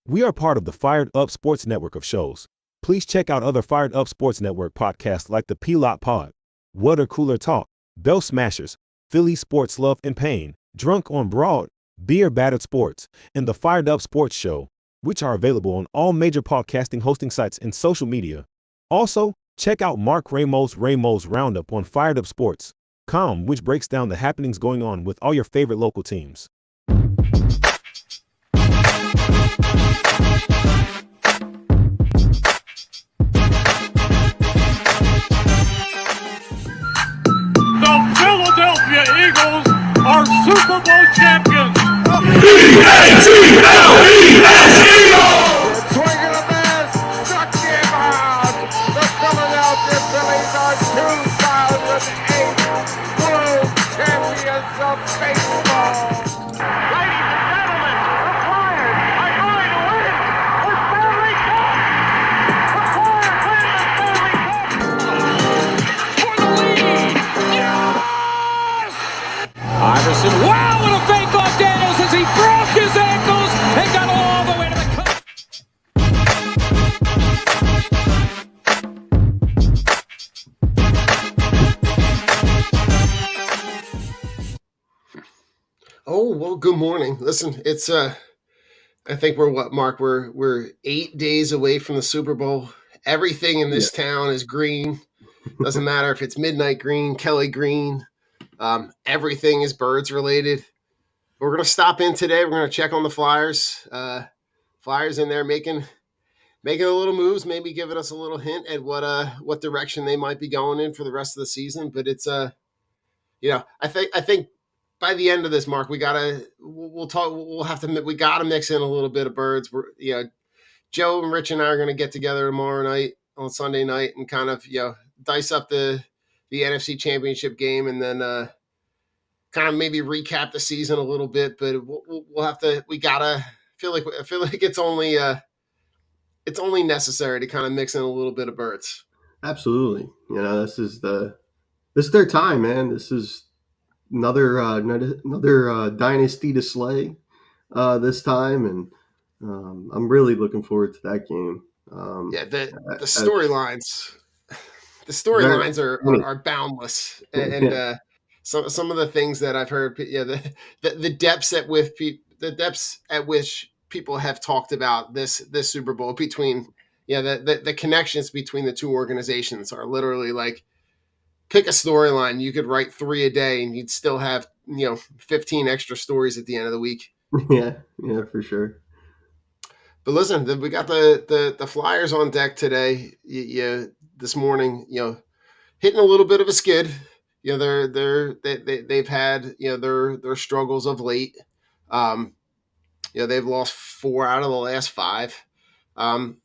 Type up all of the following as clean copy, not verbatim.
We are part of the Fired Up Sports Network of shows. Please check out other Fired Up Sports Network podcasts like the P-Lot Pod, Water Cooler Talk, Bell Smashers, Philly Sports Love and Pain, Drunk on Broad, Beer Battered Sports, and the Fired Up Sports Show, which are available on all major podcasting hosting sites and social media. Also, check out Mark Ramos' Roundup on Fired Up Sports.com, which breaks down the happenings going on with all your favorite local teams. The Philadelphia Eagles are Super Bowl champions. Eagles! Swinging a miss, struck him out. The Philadelphia Phillies are 2008 World Champions of Baseball. Ladies and gentlemen, the Flyers are going to win the Stanley Cup. The Flyers win the Stanley Cup for the lead. Yes! Iverson, wow, what a fake off Daniels as he broke his ankles and got all the way to the cup. Oh, well, good morning. Listen, it's I think we're what, Mark? We're 8 days away from the Super Bowl. Everything in this town is green. Doesn't matter if it's midnight green, Kelly green. Everything is birds related. We're gonna stop in today. We're gonna check on the Flyers. Flyers in there making a little moves, maybe giving us a little hint at what direction they might be going in for the rest of the season. But it's I think by the end of this, Mark, we gotta mix in a little bit of birds. Joe and Rich and I are gonna get together tomorrow night on Sunday night and kind of dice up the NFC Championship game and then kind of maybe recap the season a little bit. But we'll have to. I feel like it's only necessary to kind of mix in a little bit of birds. Absolutely. This is their time, man. This is another dynasty to slay this time, and I'm really looking forward to that game. The storylines, are boundless, and some of the things that I've heard, the depths at which people have talked about this Super Bowl between, the connections between the two organizations are literally like, pick a storyline. You could write 3 a day and you'd still have, 15 extra stories at the end of the week. Yeah, for sure. But listen, we got the Flyers on deck today. This morning, hitting a little bit of a skid. They've had their struggles of late. They've lost 4 out of the last 5.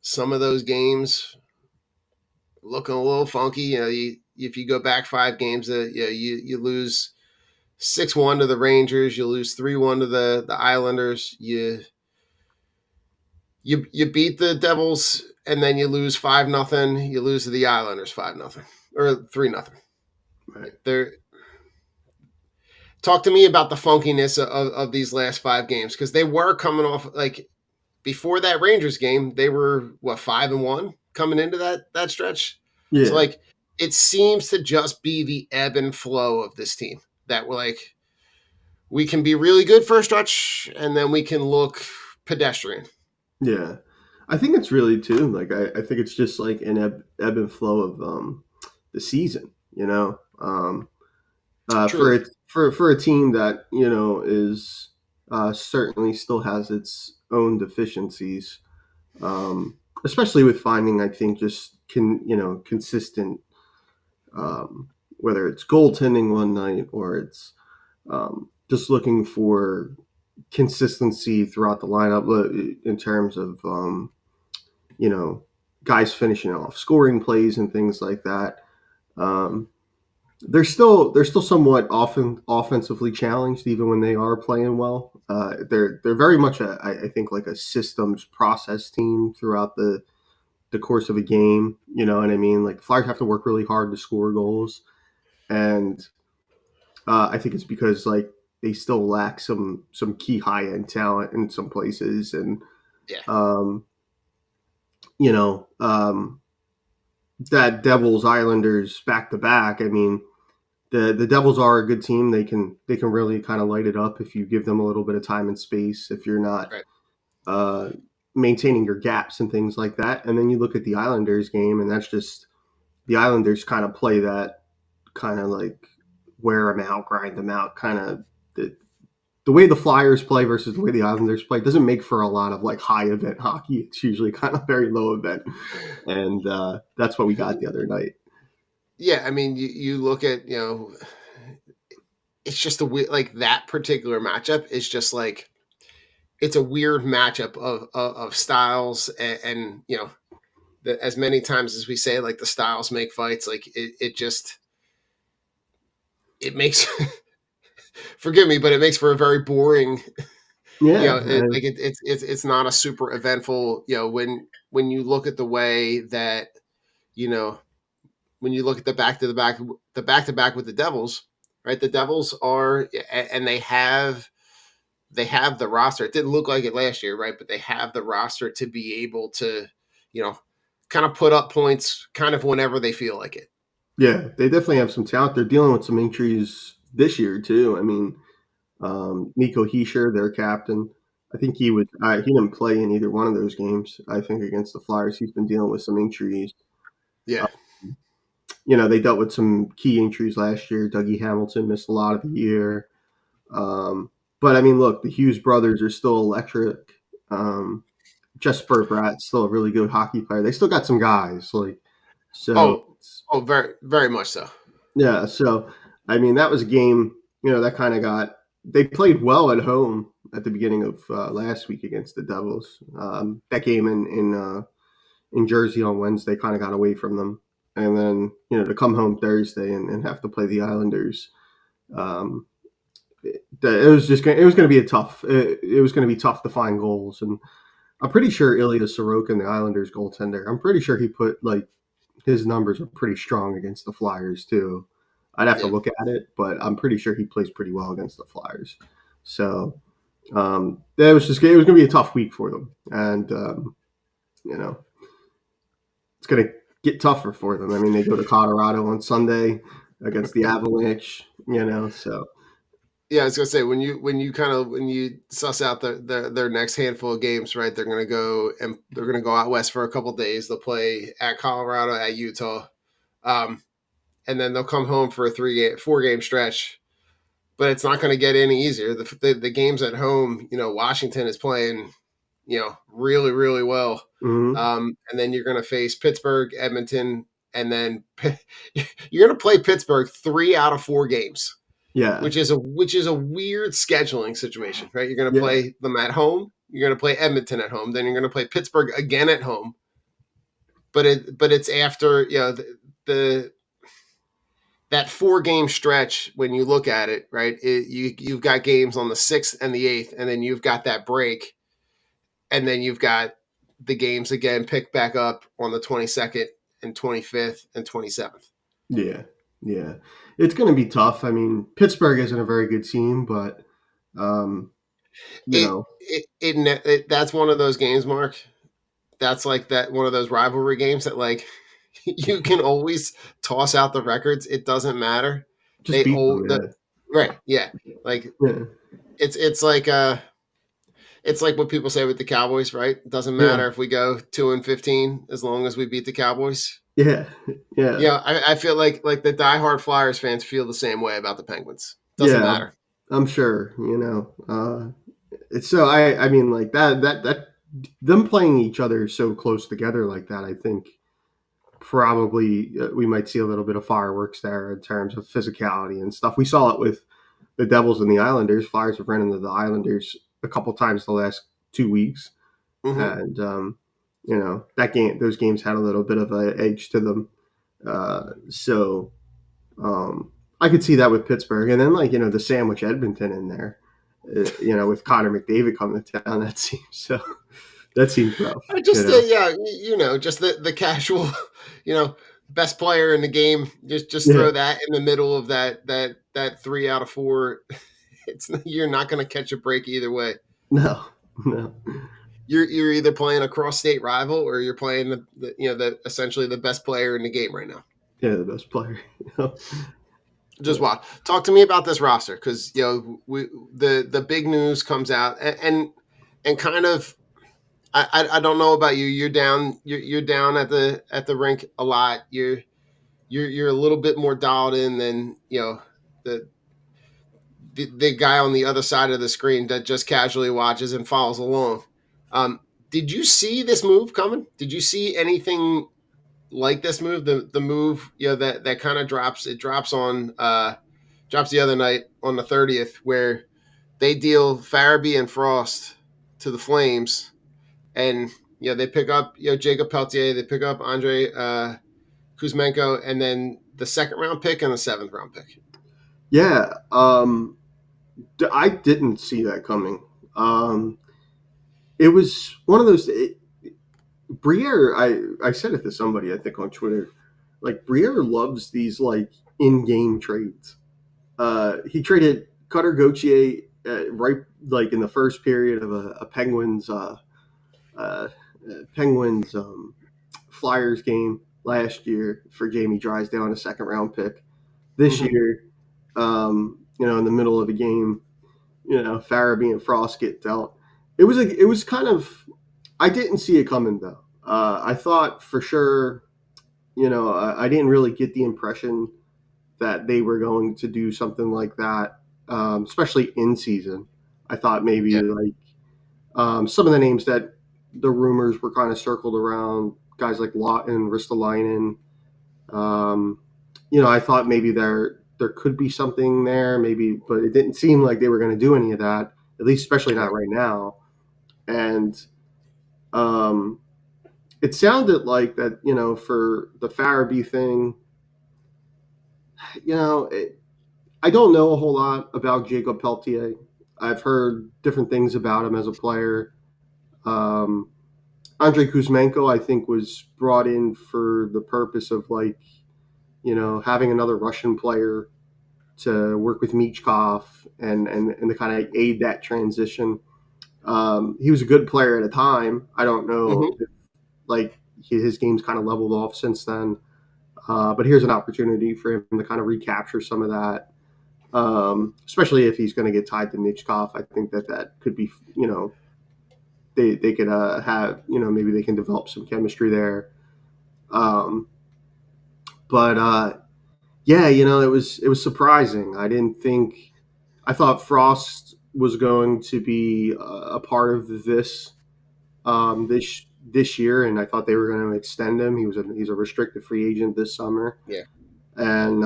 Some of those games looking a little funky. If you go back 5 games, you lose 6-1 to the Rangers, you lose 3-1 to the Islanders, you beat the Devils, and then you lose 5-0. You lose to the Islanders 5-0 or 3-0. Right. Talk to me about the funkiness of these last 5 games, because they were coming off, like, before that Rangers game, they were 5-1 coming into that stretch. Yeah. So like, it seems to just be the ebb and flow of this team that we're like, we can be really good for a stretch, and then we can look pedestrian. Yeah, I think it's really too. Like I think it's just like an ebb and flow of the season. For a team that is certainly still has its own deficiencies, especially with finding, I think, just consistent, whether it's goaltending one night or it's just looking for consistency throughout the lineup in terms of guys finishing off scoring plays and things like that. They're still somewhat often offensively challenged even when they are playing well. They're very much I think like a systems process team throughout the course of a game. You know what I mean? Like the Flyers have to work really hard to score goals, and I think it's because like they still lack some key high end talent in some places, and Yeah. Um, you know, that Devils Islanders back to back. I mean, the Devils are a good team. They can really kind of light it up if you give them a little bit of time and space. If you're not Right. uh, maintaining your gaps and things like that, and then you look at the Islanders game, and that's just the Islanders kind of play that kind of like wear them out, grind them out, kind of the way the Flyers play versus the way the Islanders play doesn't make for a lot of like high event hockey. It's usually kind of very low event, and that's what we got the other night. Yeah, I mean, you look at, it's just a weird, like that particular matchup is just like, it's a weird matchup of styles, and as many times as we say, like the styles make fights, like it just, it makes, forgive me, but it makes for a very boring, Yeah, it's not a super eventful, when you look at the way that, you know, when you look at the back to back with the Devils, right? The Devils are, and they have the roster. It didn't look like it last year, right? But they have the roster to be able to, you know, kind of put up points kind of whenever they feel like it. yeah, they definitely have some talent. They're dealing with some injuries this year too. I mean, Nico Heischer, their captain, I think he didn't play in either one of those games. I think against the Flyers, he's been dealing with some injuries. Yeah. They dealt with some key injuries last year. Dougie Hamilton missed a lot of the year. But I mean, look, the Hughes brothers are still electric. Jesper Bratt's still a really good hockey player. They still got some guys so. Oh, oh, very, very much so. Yeah, so I mean, that was a game. That kind of got. They played well at home at the beginning of last week against the Devils. That game in Jersey on Wednesday kind of got away from them, and then to come home Thursday and have to play the Islanders. Um, it was going to be it was going to be tough to find goals, and I'm pretty sure Ilya Sorokin, the Islanders goaltender, I'm pretty sure he put like his numbers are pretty strong against the Flyers too. I'd have to Yeah. look at it, but I'm pretty sure he plays pretty well against the Flyers. So that was it was going to be a tough week for them, and you know it's going to get tougher for them. I mean, they go to Colorado on Sunday against the Avalanche. So Yeah, I was gonna say, when you suss out their next handful of games, right? They're gonna go out west for a couple days. They'll play at Colorado, at Utah, and then they'll come home for a 4 game stretch. But it's not going to get any easier. The games at home, Washington is playing, really, really well. mhm. And then you're going to face Pittsburgh, Edmonton, and then you're going to play Pittsburgh 3 out of 4 games, Yeah, which is a weird scheduling situation, right? You're going to yeah, play them at home. You're going to play Edmonton at home. Then you're going to play Pittsburgh again at home. But it's after the that 4 game stretch, when you look at it, right? You've got games on the 6th and the 8th, and then you've got that break, and then you've got the games again picked back up on the 22nd and 25th and 27th. yeah, yeah. It's going to be tough. I mean, Pittsburgh isn't a very good team, but um, you It, know, that's one of those games, Mark. That's like that one of those rivalry games that like you can always toss out the records. It doesn't matter. just beat them. Right, yeah. Like Yeah, it's like what people say with the Cowboys, right? It doesn't yeah, matter if we go 2-15 as long as we beat the Cowboys. yeah, yeah, Yeah, I feel like the diehard Flyers fans feel the same way about the Penguins. Doesn't yeah. matter. I'm sure. It's so I mean like that them playing each other so close together like that. I think probably we might see a little bit of fireworks there in terms of physicality and stuff. We saw it with the Devils and the Islanders. Flyers have run into the Islanders a couple times the last 2 weeks, Hmm. and those games had a little bit of an edge to them. So I could see that with Pittsburgh, and then the sandwich Edmonton in there, with Connor McDavid coming to town. That seems rough. I just yeah, just the casual, best player in the game. Just Yeah, throw that in the middle of that 3 out of 4. You're not going to catch a break either way. no, no. you're either playing a cross state rival or you're playing the essentially the best player in the game right now. Yeah, the best player. Just wild. Talk to me about this roster because the big news comes out and kind of I don't know about you. You're down at the rink a lot. You're a little bit more dialed in than the the guy on the other side of the screen that just casually watches and follows along. Um, did you see this move coming? Did you see anything like this move? The move that kind of drops. It drops on drops the other night on the 30th where they deal Farabee and Frost to the Flames, and they pick up Jacob Peltier, they pick up Andre Kuzmenko, and then the second round pick and the seventh round pick. Yeah, I didn't see that coming. It was one of those. Briere, I said it to somebody I think on Twitter. Like Briere loves these like in-game trades. He traded Cutter Gauthier right like in the first period of a uh, Penguins Flyers game last year for Jamie Drysdale and a second round pick. This year, in the middle of a game, Farabee and Frost get dealt. It was kind of. I didn't see it coming though. I thought for sure, I didn't really get the impression that they were going to do something like that, especially in season. I thought maybe Yeah. like some of the names that the rumors were kind of circled around, guys like Lawton, Ristolainen. I thought maybe there could be something there, maybe, but it didn't seem like they were going to do any of that, at least especially not right now. And it sounded like that, for the Farabee thing, I don't know a whole lot about Jacob Peltier. I've heard different things about him as a player. Um, Andre Kuzmenko, I think, was brought in for the purpose of having another Russian player to work with Michkov and to kind of aid that transition. He was a good player at a time. I don't know Mm-hmm. if his game's kind of leveled off since then. But here's an opportunity for him to kind of recapture some of that, especially if he's going to get tied to Michkov. I think that could be, they could have, maybe they can develop some chemistry there. Um, but yeah, it was surprising. I didn't think. I thought Frost was going to be a part of this year, and I thought they were going to extend him. He's a restricted free agent this summer, Yeah. and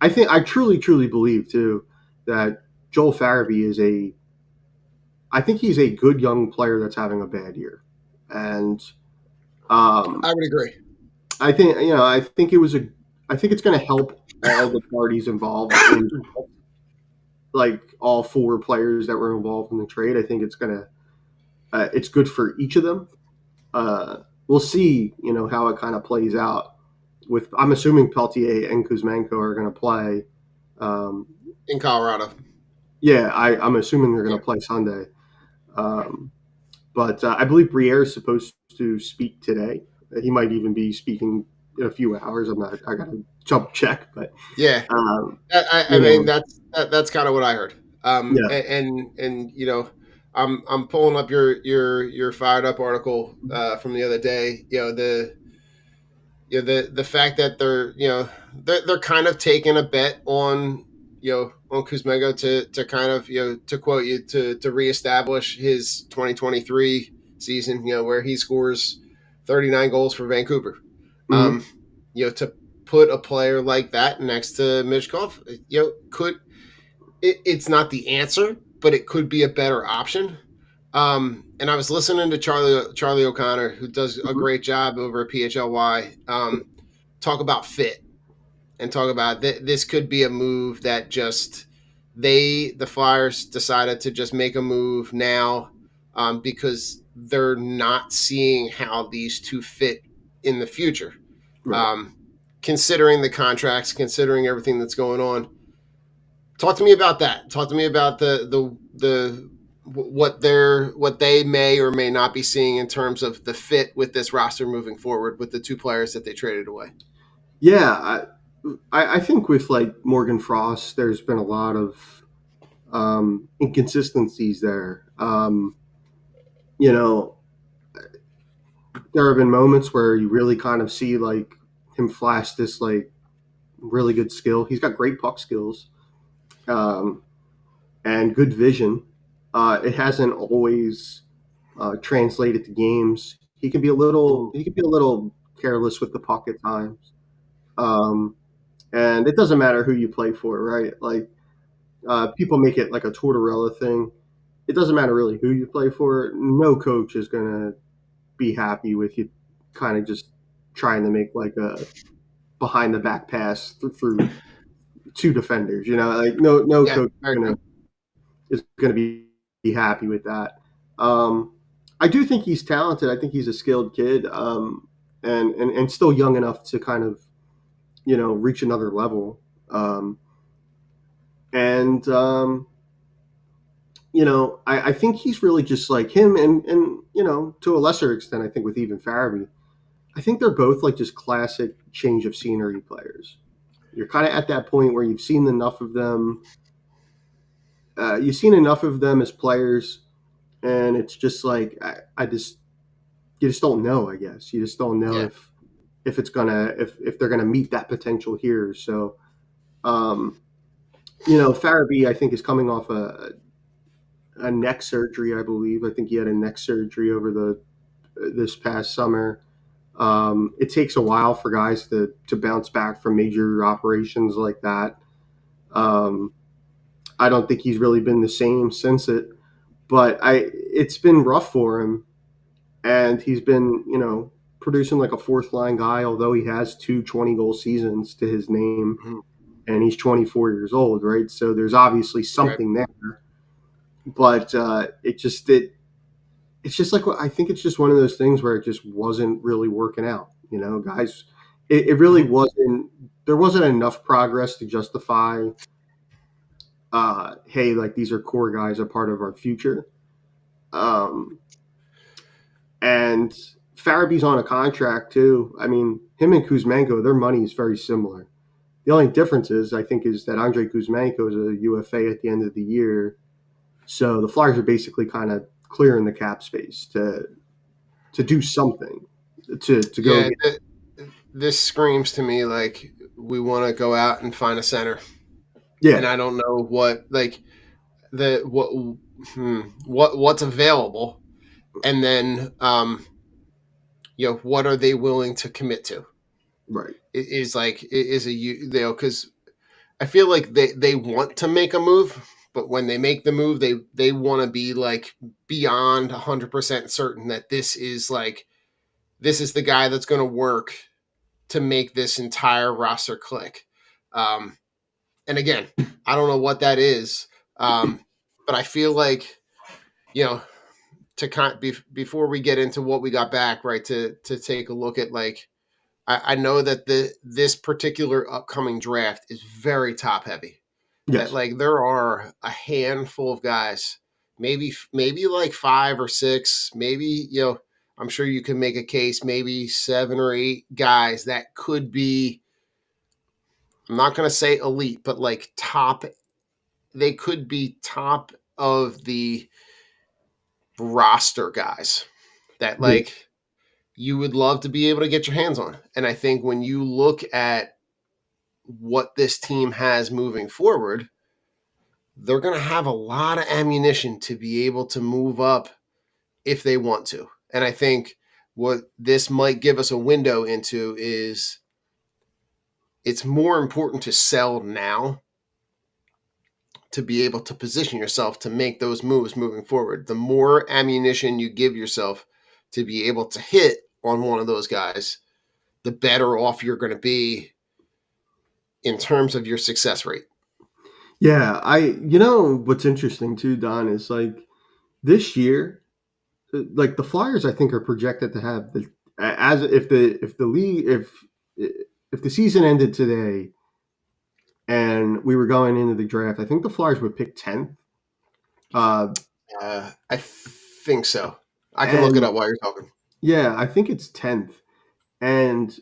I truly believe too that Joel Farabee is I think he's a good young player that's having a bad year, and I would agree. I think I think it's going to help all the parties involved like all four players that were involved in the trade. I think it's good for each of them. We'll see, how it kind of plays out. I'm assuming Peltier and Kuzmenko are going to play. Um, In Colorado. yeah, I'm assuming they're going Yeah. to play Sunday. Um, but I believe Briere is supposed to speak today. He might even be speaking in a few hours. I got to jump check, but Yeah. um, I you mean know, that's kind of what I heard. yeah, And I'm pulling up your fired up article from the other day. The fact that they're kind of taking a bet on on Kuzmenko to kind of to quote you to reestablish his 2023 season where he scores 39 goals for Vancouver. mhm, Um, to put a player like that next to Mishkov, could it's not the answer, but it could be a better option. And I was listening to Charlie O'Connor, who does a mhm, great job over at PHLY, talk about fit and talk about this could be a move that just the Flyers decided to just make a move now because they're not seeing how these two fit in the future. right. Um, considering the contracts, considering everything that's going on. Talk to me about that. Talk to me about the what they may or may not be seeing in terms of the fit with this roster moving forward with the two players that they traded away. Yeah, I think with like Morgan Frost, there's been a lot of inconsistencies there. You know, there have been moments where you really kind of see like him flash this like really good skill. He's got great puck skills um, and good vision. It hasn't always translated to games. He can be a little careless with the puck at times. Um, and it doesn't matter who you play for, right? Like people make it like a Tortorella thing. It doesn't matter really who you play for. No coach is gonna be happy with you, kind of just trying to make like a behind the back pass through two defenders. You know, like no Yeah, coach very true. is gonna be happy with that. Um, I do think he's talented. I think he's a skilled kid, and still young enough to kind of reach another level. Um, and I think he's really just like him, and to a lesser extent, I think with even Farabee, I think they're both like just classic change of scenery players. You're kind of at that point where you've seen enough of them. You've seen enough of them as players, and it's just like I just you just don't know. I guess you just don't know Yeah. if it's gonna if they're gonna meet that potential here. So, um, Farabee, I think, is coming off a neck surgery. I believe. I think he had a neck surgery over the this past summer. It takes a while for guys to bounce back from major operations like that. Um, I don't think he's really been the same since it, but it's been rough for him, and he's been producing like a fourth line guy, although he has two 20-goal seasons to his name, Mhm. and he's 24 years old, right? So there's obviously Right. something there, but it's just like I think it's just one of those things where it just wasn't really working out. Guys, it really Mhm. wasn't. There wasn't enough progress to justify. Hey, like these are core guys, a part of our future. Um, and Farabee's on a contract too. I mean, him and Kuzmenko, their money is very similar. The only difference is, I think, is that Andrei Kuzmenko is a UFA at the end of the year, so the Flyers are basically kind of clearing the cap space to do something to go Yeah, get. this screams to me like we want to go out and find a center, and Yeah, I don't know what like the what's available, and then what are they willing to commit to? right. It is like it is a because I feel like they want to make a move, but when they make the move, they want to be like beyond 100% certain that this is the guy that's going to work to make this entire roster click. Um, and again, I don't know what that is, but I feel like you know before we get into what we got back, right? To take a look at like I know that this particular upcoming draft is very top heavy. That Yes. like there are a handful of guys, maybe like five or six, maybe I'm sure you can make a case, maybe seven or eight guys that could be. I'm not going to say elite, but like top. They could be top of the roster guys that Yeah. like you would love to be able to get your hands on. And I think when you look at what this team has moving forward, they're going to have a lot of ammunition to be able to move up if they want to. And I think what this might give us a window into is it's more important to sell now to be able to position yourself to make those moves moving forward. The more ammunition you give yourself to be able to hit on one of those guys, the better off you're going to be in terms of your success rate. Yeah, what's interesting too, Don, is like this year, like the Flyers, I think are projected to have the as if the league if the season ended today and we were going into the draft, I think the Flyers would pick 10th. I think so. I can look it And up while you're talking. yeah, I think it's 10th. And,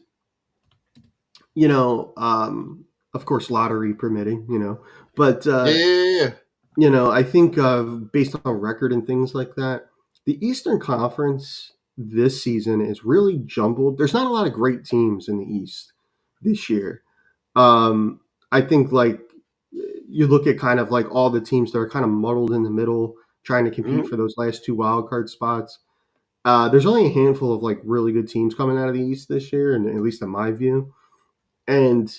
you know, of course, lottery permitting, but, Yeah. I think based on record and things like that, the Eastern Conference this season is really jumbled. There's not a lot of great teams in the East this year. Um, I think like you look at kind of like all the teams that are kind of muddled in the middle, trying to compete Mhm. for those last two wild card spots. There's only a handful of like really good teams coming out of the East this year, and at least in my view. And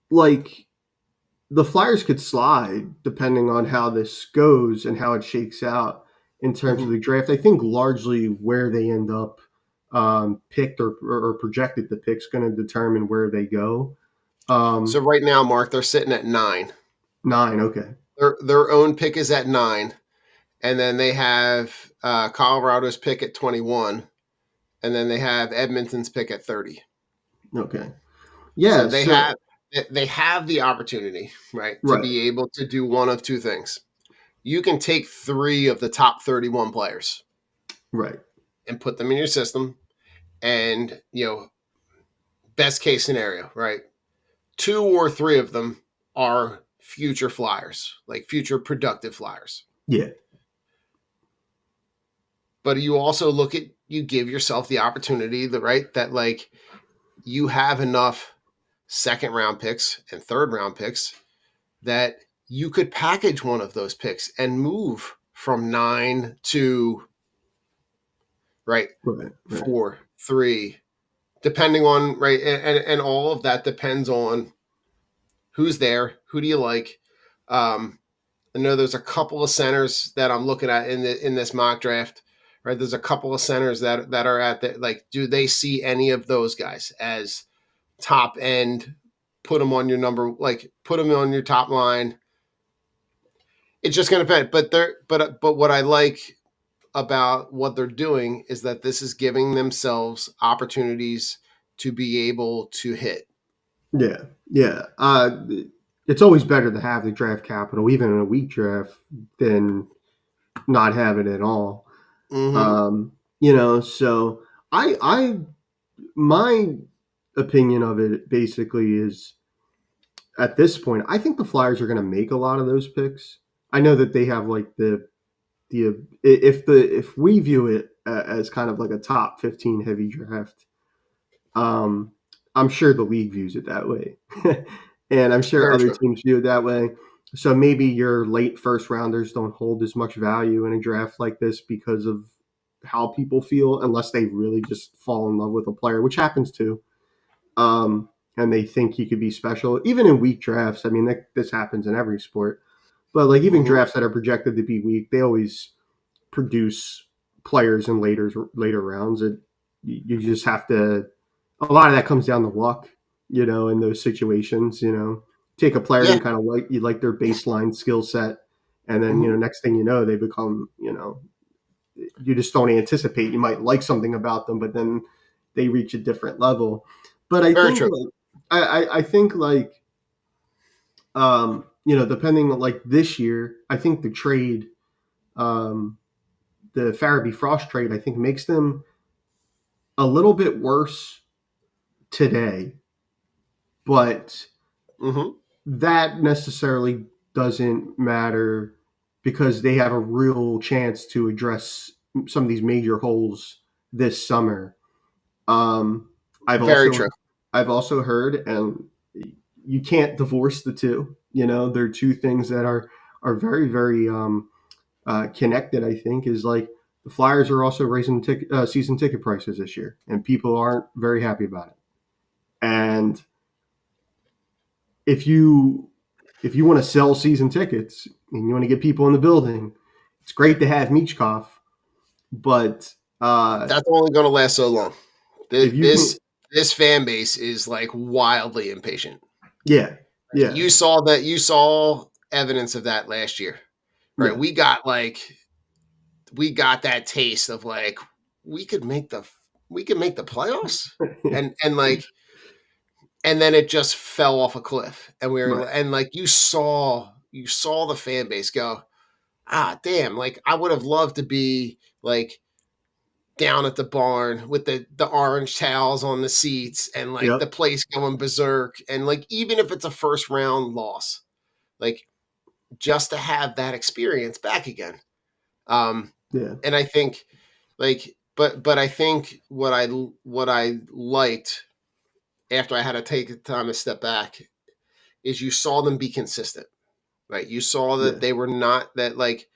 like the Flyers could slide depending on how this goes and how it shakes out in terms of Mhm. the draft. I think largely where they end up picked or projected to pick is going to determine where they go. So Um, right now, Mark, they're sitting at 9. 9, okay. Their own pick is at 9, and then they have Colorado's pick at 21, and then they have Edmonton's pick at 30. Okay. So Yeah, so they have the opportunity, right, to right, be able to do one of two things. You can take 3 of the top 31 players right. and put them in your system, and best case scenario, right? 2 or 3 of them are future Flyers, like future productive Flyers. Yeah. But you give yourself the opportunity, that like you have enough second round picks and third round picks that you could package one of those picks and move from 9 to right Right, right. 4, 3, depending on right, and all of that depends on who's there, who do you like. I know there's a couple of centers that I'm looking at in this mock draft. Right, there's a couple of centers that are at the like. Do they see any of those guys as top end? Put them on your number, like put them on your top line. It's just going to depend. But what I like about what they're doing is that this is giving themselves opportunities to be able to hit. Yeah, yeah. It's always better to have the draft capital, even in a weak draft, than not have it at all. Mm-hmm. So I, my opinion of it basically is at this point, I think the Flyers are going to make a lot of those picks. I know that they have like if we view it as kind of like a top 15 heavy draft, um, I'm sure the league views it that way, and I'm sure Very other true. teams view it that way. So maybe your late first rounders don't hold as much value in a draft like this because of how people feel, unless they really just fall in love with a player, which happens too. And they think he could be special, even in weak drafts. I mean, this happens in every sport, but like even Mm-hmm. drafts that are projected to be weak, they always produce players in later rounds. And you just have to. A lot of that comes down to luck, in those situations. Take a player Yeah. and kind of like you like their baseline skill set, and then Mm-hmm. next thing you know, they become you just don't anticipate. You might like something about them, but then they reach a different level. But I Very think true. like I think like depending on like this year, I think the trade, um, the Farabee Frost trade, I think makes them a little bit worse today, but Mm-hmm. that necessarily doesn't matter because they have a real chance to address some of these major holes this summer. Um, I've Very also true. I've also heard, and you can't divorce the two. They're two things that are very very connected. I think is like the Flyers are also raising season ticket prices this year, and people aren't very happy about it. And if you want to sell season tickets and you want to get people in the building, it's great to have Michkov, but That's only going to last so long. if you can, This fan base is like wildly impatient. yeah, yeah, You saw evidence of that last year, right? yeah, We got that taste of like we could make the we could make the playoffs, and like and then it just fell off a cliff, and we were right, and like you saw the fan base go, damn, like I would have loved to be like down at the barn with the orange towels on the seats and like the Yep. place going berserk. And like, even if it's a first round loss, like just to have that experience back again. Yeah. And I think like, but I think what I liked after I had to take the time to step back is you saw them be consistent, right? You saw that Yeah. they were not that like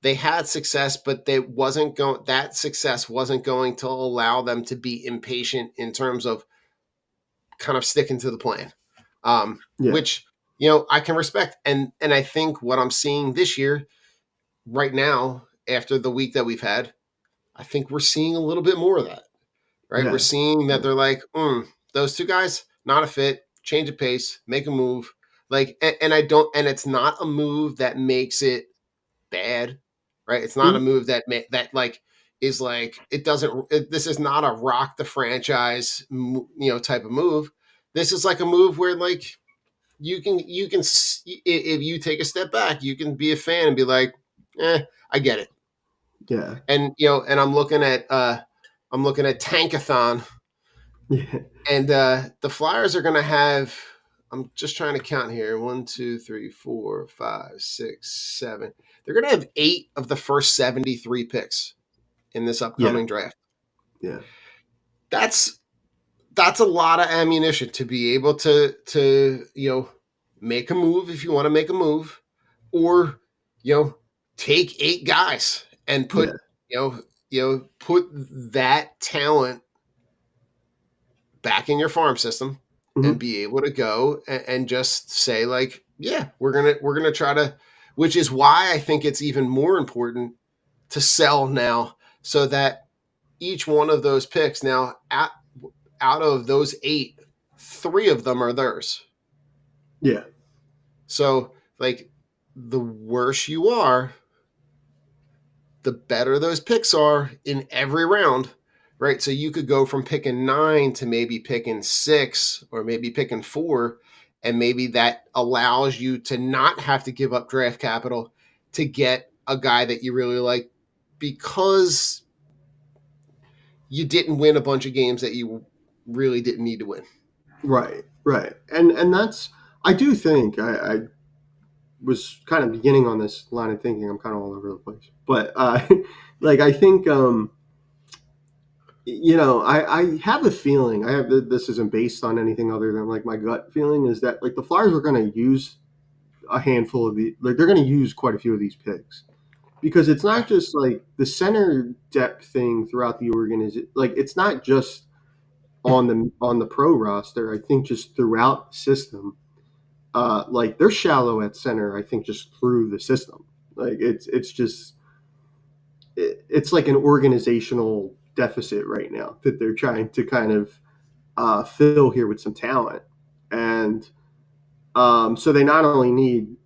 they had success, but that success wasn't going to allow them to be impatient in terms of kind of sticking to the plan. Yeah. Which, I can respect. And I think what I'm seeing this year, right now, after the week that we've had, I think we're seeing a little bit more of that. Right? We're Yeah. seeing that Yeah. they're like, those two guys, not a fit, change of pace, make a move. Like, and I don't, and it's not a move that makes it bad, right? It's not a Mhm. move that like is like it doesn't. This is not a rock the franchise, type of move. This is like a move where like if you take a step back, you can be a fan and be like, I get it. Yeah. And and I'm looking at Tankathon, Yeah. and the Flyers are going to have. I'm just trying to count here. 1, 2, 3, 4, 5, 6, 7. They're going to have 8 of the first 73 picks in this Yeah. upcoming draft. Yeah. That's a lot of ammunition to be able to make a move if you want to make a move, or take 8 guys and Yeah. put that talent back in your farm system and Mhm. be able to go and just say like, yeah, we're gonna try to, which is why I think it's even more important to sell now, so that each one of those picks now, out of those 8, 3 of them are theirs. Yeah. So like, the worse you are, the better those picks are in every round, right? So you could go from picking 9 to maybe picking 6 or maybe picking 4, and maybe that allows you to not have to give up draft capital to get a guy that you really like, because you didn't win a bunch of games that you really didn't need to win. Right. Right. And that's, I do think I was kind of beginning on this line of thinking. I'm kind of all over the place, but like I think I have a feeling. I have this isn't based on anything other than like my gut feeling is that like the Flyers are going to use a handful of the like they're going to use quite a few of these picks because it's Yeah. not just like the center depth thing throughout the organization. Like it's not just on the pro roster. I think just throughout the system, like they're shallow at center. I think just through the system, like it's just it's like an organizational deficit right now that they're trying to kind of fill here with some talent, and so they not only need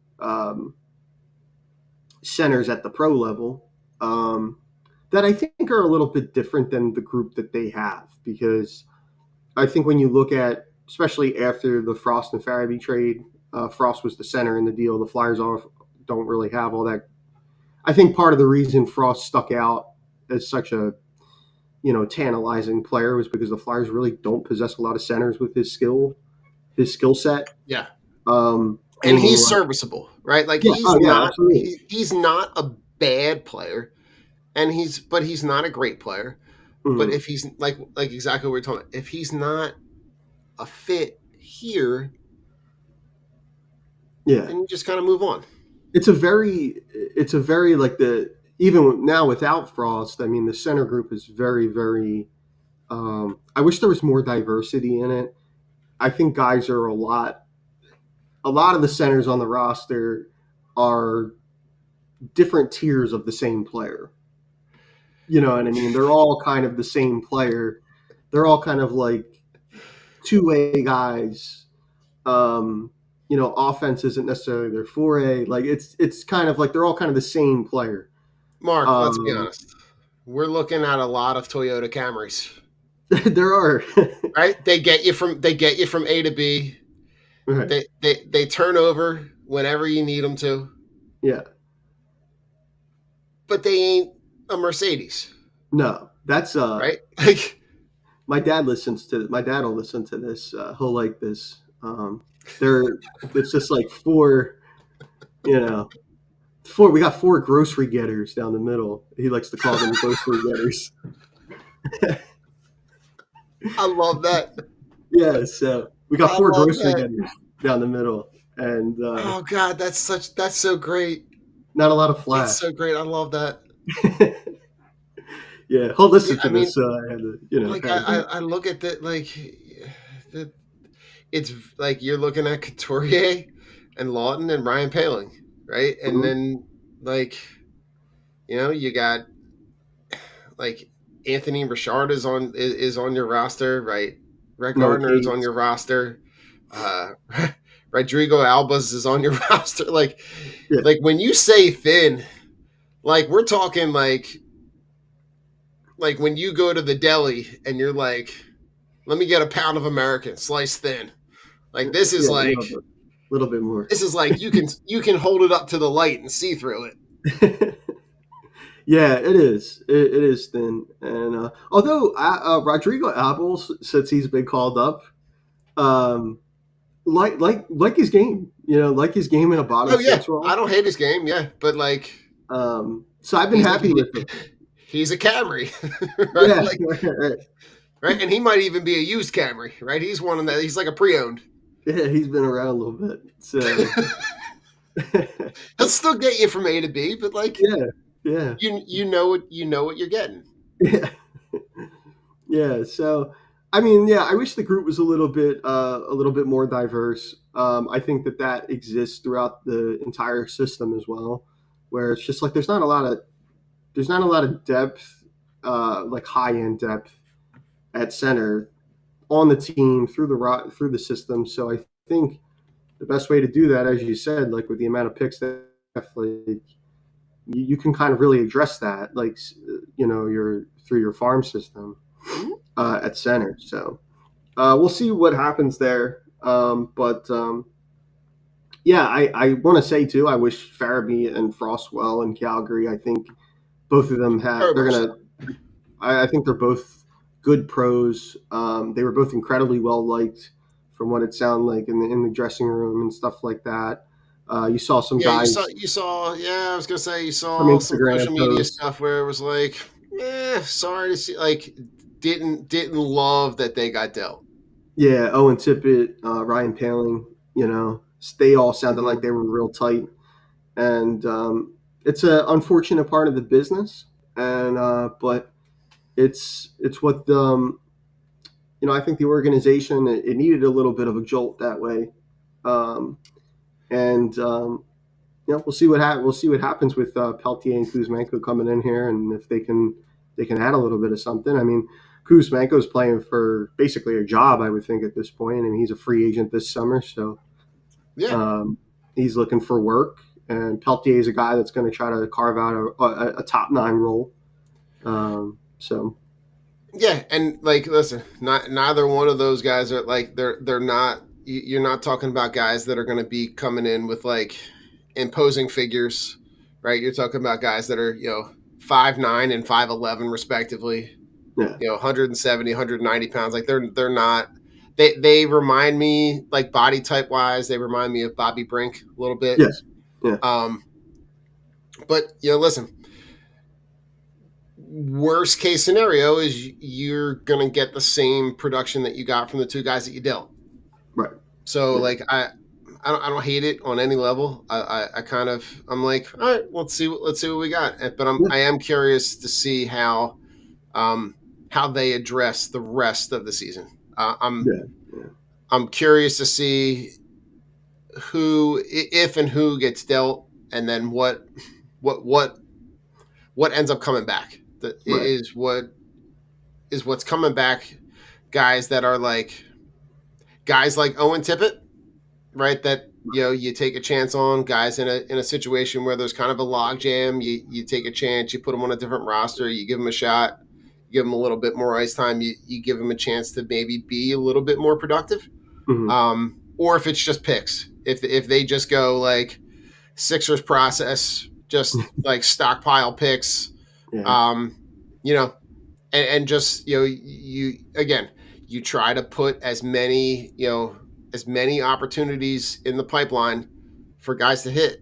centers at the pro level that I think are a little bit different than the group that they have, because I think when you look at, especially after the Frost and Farabee trade, Frost was the center in the deal. The Flyers don't really have all that. I think part of the reason Frost stuck out as such a tantalizing player was because the Flyers really don't possess a lot of centers with his skill set. Yeah. And Meaning he's like serviceable, right? Like yeah, oh yeah, absolutely. he's not a bad player, and he's not a great player. But Mhm. if he's like exactly what we're talking about, if he's not a fit here, Yeah, then you just kind of move on. it's a very like the even now without Frost. I mean, the center group is very very. I wish there was more diversity in it. I think guys are a lot of the centers on the roster are different tiers of the same player. You know what I mean? They're all kind of the same player. They're all kind of like two-way guys. Offense isn't necessarily their four-A. Like it's kind of like they're all kind of the same player. Mark, let's be Um, honest. We're looking at a lot of Toyota Camrys, there are right? They get you from A to B. right. They turn over whenever you need them to. Yeah. but they ain't a Mercedes, No, that's right? Like, my dad listens to. My dad will listen to this. He'll like this. They're it's just like four. You know, four. We got four grocery getters down the middle. He likes to call them grocery getters. I love that. Yeah, so we got I four love grocery that. getters down the middle, and Oh God, that's so great. not a lot of It's flash. so great. I love that. Yeah, he'll Yeah, listen to I mean, this. So I had to, like had to do I look at that like the, it's like you're looking at Couturier and Lawton and Ryan Paling, right? it. And then like you got like Anthony Richard is on your roster, right? Brett Noah Gardner is on Cates. your roster. Uh, Rodrigo Albas is on your roster. Yeah, Like when you say thin, like we're talking like when you go to the deli and you're like, let me get a pound of American sliced thin. Like yeah, a little bit more. this is like you can hold it up to the light and see through it. Yeah, it is. It is thin, and although Rodrigo Abels, since he's been called up, um, like his game, like his game in a bottom Oh yeah, six I role. don't hate his game, yeah, but like So I've been he's a happy with him. he's a Camry, right? Yeah, Like right. right, and he might even be a used Camry, right? He's one of that. He's like a pre-owned. Yeah, he's been around a little bit. So He'll still get you from A to B, but like yeah, yeah, you know what you're getting. yeah. Yeah, so I mean, yeah, I wish the group was a little bit more diverse. I think that exists throughout the entire system as well, where it's just like there's not a lot of depth, like high end depth at center on the team through the system. So I think the best way to do that, as you said, like with the amount of picks that like, you can kind of really address that, like your through your farm system Mhm. at center. So we'll see what happens there. But yeah, I want to say too, I wish Farabee and Frost well in Calgary. I think both of them Very they're much so. gonna. I think they're both good pros. They were both incredibly well liked, from what it sounded like in the dressing room and stuff like that. You saw some Yeah, guys yeah, I was gonna say you from saw some Instagram social media posts. stuff where it was like, sorry to see, like, didn't love that they got dealt. Yeah, Owen Tippett, Ryan Paling. They all sounded like Mhm. they were real tight, and it's an unfortunate part of the business. And but it's what I think the organization it needed a little bit of a jolt that way, and we'll see we'll see what happens with Peltier and Kuzmenko coming in here, and if they can add a little bit of something. I mean, Kuzmenko's playing for basically a job, I would think at this point. I mean, he's a free agent this summer, so Yeah, um, he's looking for work. And Peltier is a guy that's going to try to carve out a top nine role. So yeah, and like, listen, neither one of those guys are like they're not. You're not talking about guys that are going to be coming in with like imposing figures, right? You're talking about guys that are 5'9" and 5'11" respectively. yeah, 170, 190 pounds. Like they're not. They remind me, like, body type wise, they remind me of Bobby Brink a little bit. yes, yeah, Um, but listen, worst case scenario is you're gonna get the same production that you got from the two guys that you dealt. right, So yeah, like I don't hate it on any level. I kind of I'm like, all right, let's see what we got. But yeah, I am curious to see um how they address the rest of the season. yeah, yeah, I'm curious to see who, if and who gets dealt, and then what what what ends up coming back. That right, is what's coming back. Guys that are like guys like Owen Tippett, right? That you take a chance on guys in a situation where there's kind of a log jam. You take a chance. You put them on a different roster. You give them a shot. You give them a little bit more ice time. You give them a chance to maybe be a little bit more productive. hmm Or if it's just picks, if they just go like Sixers process, just like stockpile picks. Yeah. You know, and just you try to put as many opportunities in the pipeline for guys to hit.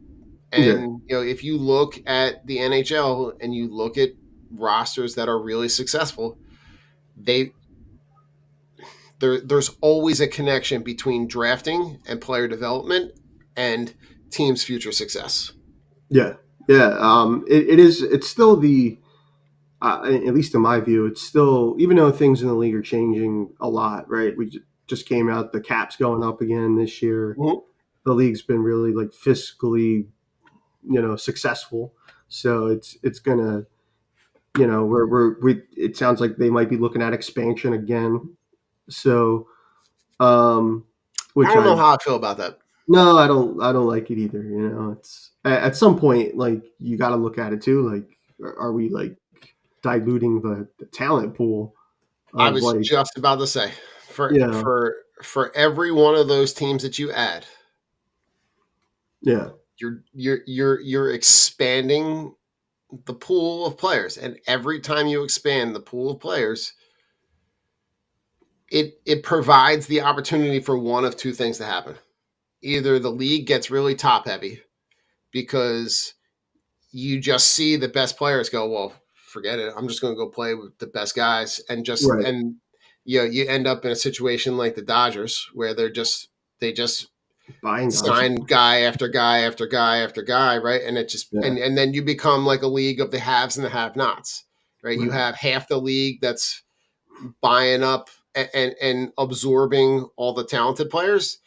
Yeah. And if you look at the NHL and you look at rosters that are really successful, they there's always a connection between drafting and player development and team's future success. Yeah. Yeah. It is. It's still the. At least in my view, it's still, even though things in the league are changing a lot, right? Just came out, the cap's going up again this year. Mhm. The league's been really like fiscally, successful. So it's gonna, it sounds like they might be looking at expansion again. So, I which don't I know how I feel about that. no, I don't like it either. It's at some point, like, you got to look at it too. Like, are we like diluting the talent pool I of was like, just about to say, for yeah, for every one of those teams that you add, yeah, you're expanding the pool of players, and every time you expand the pool of players, it provides the opportunity for one of two things to happen. Either the league gets really top heavy because you just see the best players go, well, forget it, I'm just going to go play with the best guys, right, and you end up in a situation like the Dodgers where they just buying guys, sign guy after guy after guy after guy, right? And it just yeah, and then you become like a league of the haves and the have-nots, right? You right, have half the league that's buying up and absorbing all the talented players,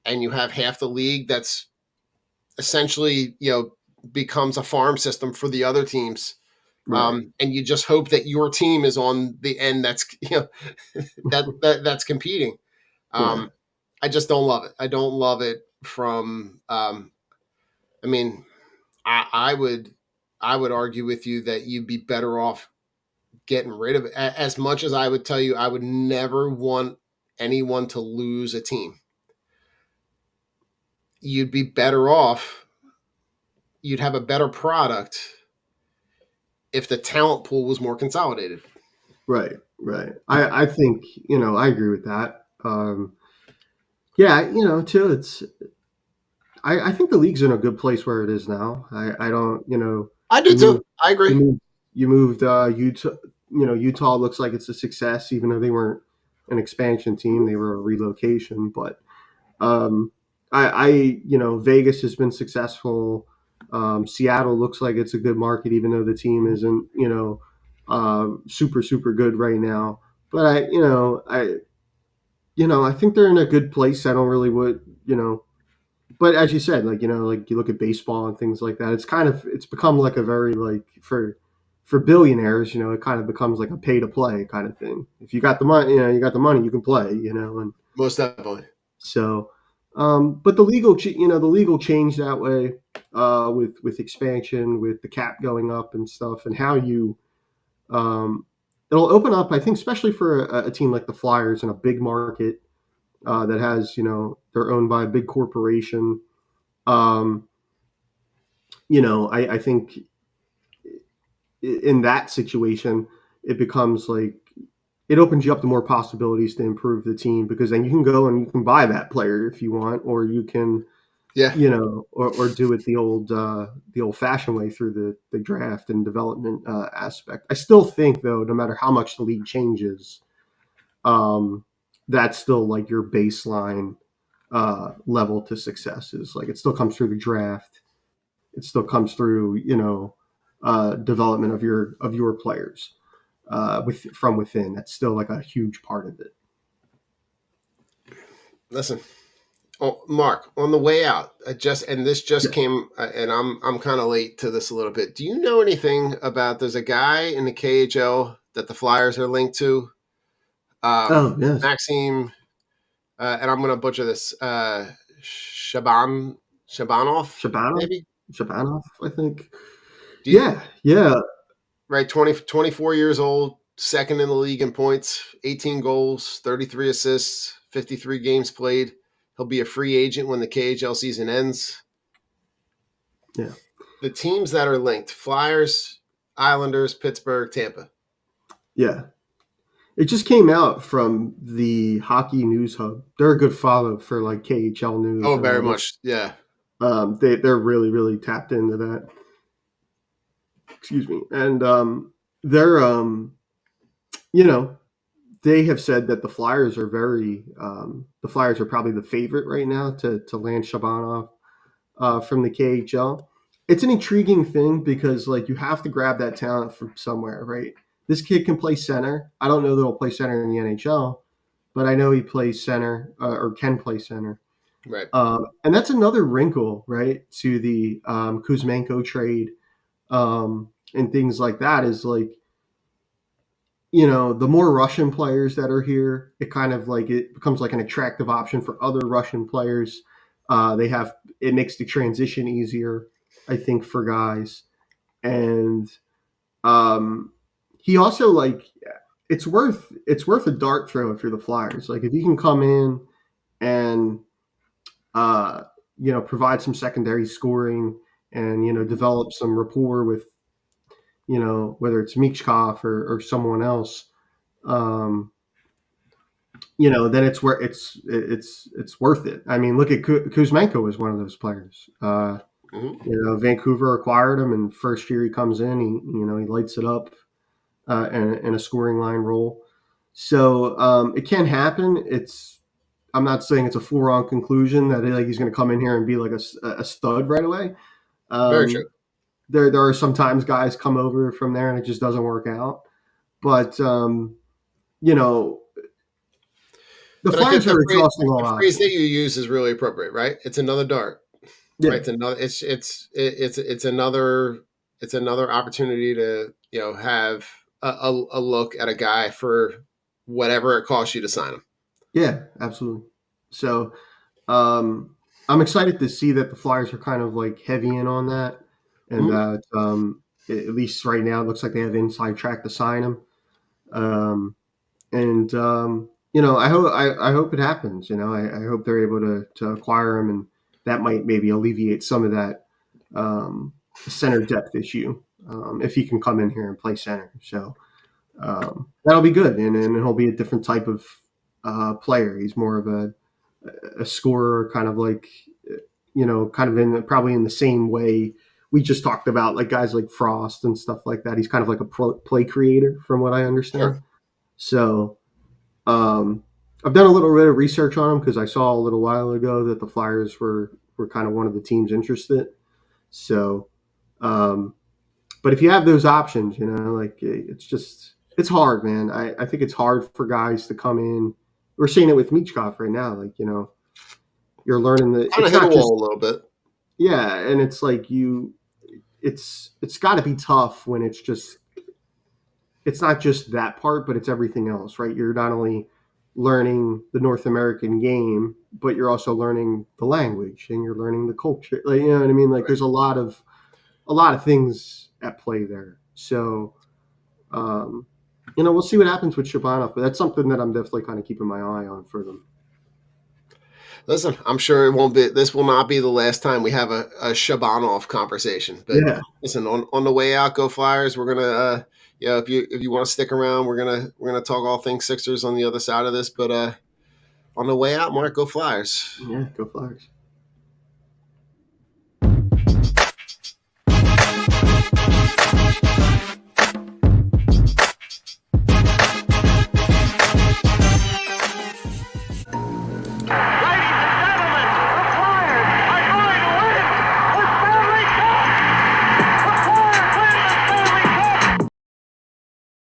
and you have half the league that's essentially becomes a farm system for the other teams. right, And you just hope that your team is on the end that's that's competing. yeah, um, I just don't love it. I don't love it from I mean, I would argue with you that you'd be better off getting rid of it. As much as I would tell you I would never want anyone to lose a team, you'd be better off, you'd have a better product if the talent pool was more consolidated. right, right. I think, I agree with that. Yeah, too. I think the league's in a good place where it is now. I don't, I do you too. moved, I you agree. moved, Utah. Utah looks like it's a success, even though they weren't an expansion team; they were a relocation. But um, Vegas has been successful. Seattle looks like it's a good market, even though the team isn't, super super good right now. But I think they're in a good place. I don't really would, but as you said, like, like you look at baseball and things like that, it's become like a very, like, for billionaires, it kind of becomes like a pay to play kind of thing. If you got the money, you can play, and Most definitely. so, but the legal change that way, with expansion, with the cap going up and stuff, and how um, it'll open up, I think, especially for a team like the Flyers in a big market, that has, they're owned by a big corporation. Um, I think in that situation, it becomes like, it opens you up to more possibilities to improve the team, because then you can go and you can buy that player if you want, or you can, Yeah. or do it the old fashioned way through the draft and development aspect. I still think, though, no matter how much the league changes, that's still like your baseline level to success. Is like, it still comes through the draft. It still comes through, development of your players, from within. That's still like a huge part of it. Listen, oh, Mark, on the way out, this just Yes. came, and I'm kind of late to this a little bit. Do you know anything about? There's a guy in the KHL that the Flyers are linked to, Oh, yes. Maxime, and I'm going to butcher this, Shabanov, Shabanov, maybe. Shabanov, I think. Do you, Yeah, yeah, right, 24 years old, second in the league in points, 18 goals, 33 assists, 53 games played. He'll be a free agent when the KHL season ends. yeah. the teams that are linked: Flyers, Islanders, Pittsburgh, Tampa. Yeah. It just came out from the Hockey News Hub. They're a good follow for like KHL News. Oh, and very all that. much. Yeah. They're really, really tapped into that. Excuse me. And they're they have said that the Flyers are the Flyers are probably the favorite right now to land Shabanov from the KHL. It's an intriguing thing because like you have to grab that talent from somewhere, right? This kid can play center. I don't know that he'll play center in the NHL, but I know he plays center or can play center. Right. And that's another wrinkle, right, to the Kuzmenko trade and things like that is like, the more Russian players that are here, it kind of like it becomes like an attractive option for other Russian players. It makes the transition easier, I think, for guys. And he also like it's worth a dart throw if you're the Flyers. Like if you can come in and provide some secondary scoring and develop some rapport with whether it's Michkov or someone else, then it's worth it. I mean, look at Kuzmenko is one of those players. Vancouver acquired him, and first year he comes in, he lights it up in a scoring line role. So it can happen. I'm not saying it's a foregone conclusion that he's going to come in here and be like a stud right away. Very true. There are sometimes guys come over from there and it just doesn't work out. But the Flyers are exhausting all the phrase that you use is really appropriate, right? It's another dart. Yeah. Right. It's another opportunity to have a look at a guy for whatever it costs you to sign him. Yeah, absolutely. So I'm excited to see that the Flyers are kind of like heavy in on that, and that at least right now it looks like they have inside track to sign him. I hope it happens. I hope they're able to acquire him, and that might maybe alleviate some of that center depth issue if he can come in here and play center. So that'll be good, and he'll be a different type of player. He's more of a scorer, kind of like probably in the same way we just talked about, like guys like Frost and stuff like that. He's kind of like a play creator, from what I understand. Sure. So I've done a little bit of research on him because I saw a little while ago that the Flyers were kind of one of the teams interested. So, but if you have those options, it's hard, man. I think it's hard for guys to come in. We're seeing it with Michkov right now. Like, you're learning that kind of hit a wall a little bit. Yeah. And it's like it's got to be tough when it's not just that part, but it's everything else, right? You're not only learning the North American game, but you're also learning the language and you're learning the culture. Like, you know what I mean? Like, There's a lot of things at play there. So, we'll see what happens with Shabanov, but that's something that I'm definitely kind of keeping my eye on for them. Listen, I'm sure this will not be the last time we have a Shabanov conversation. But yeah. Listen, on the way out, go Flyers. We're gonna, if you want to stick around, we're gonna talk all things Sixers on the other side of this. But on the way out, Mark, go Flyers. Yeah, go Flyers.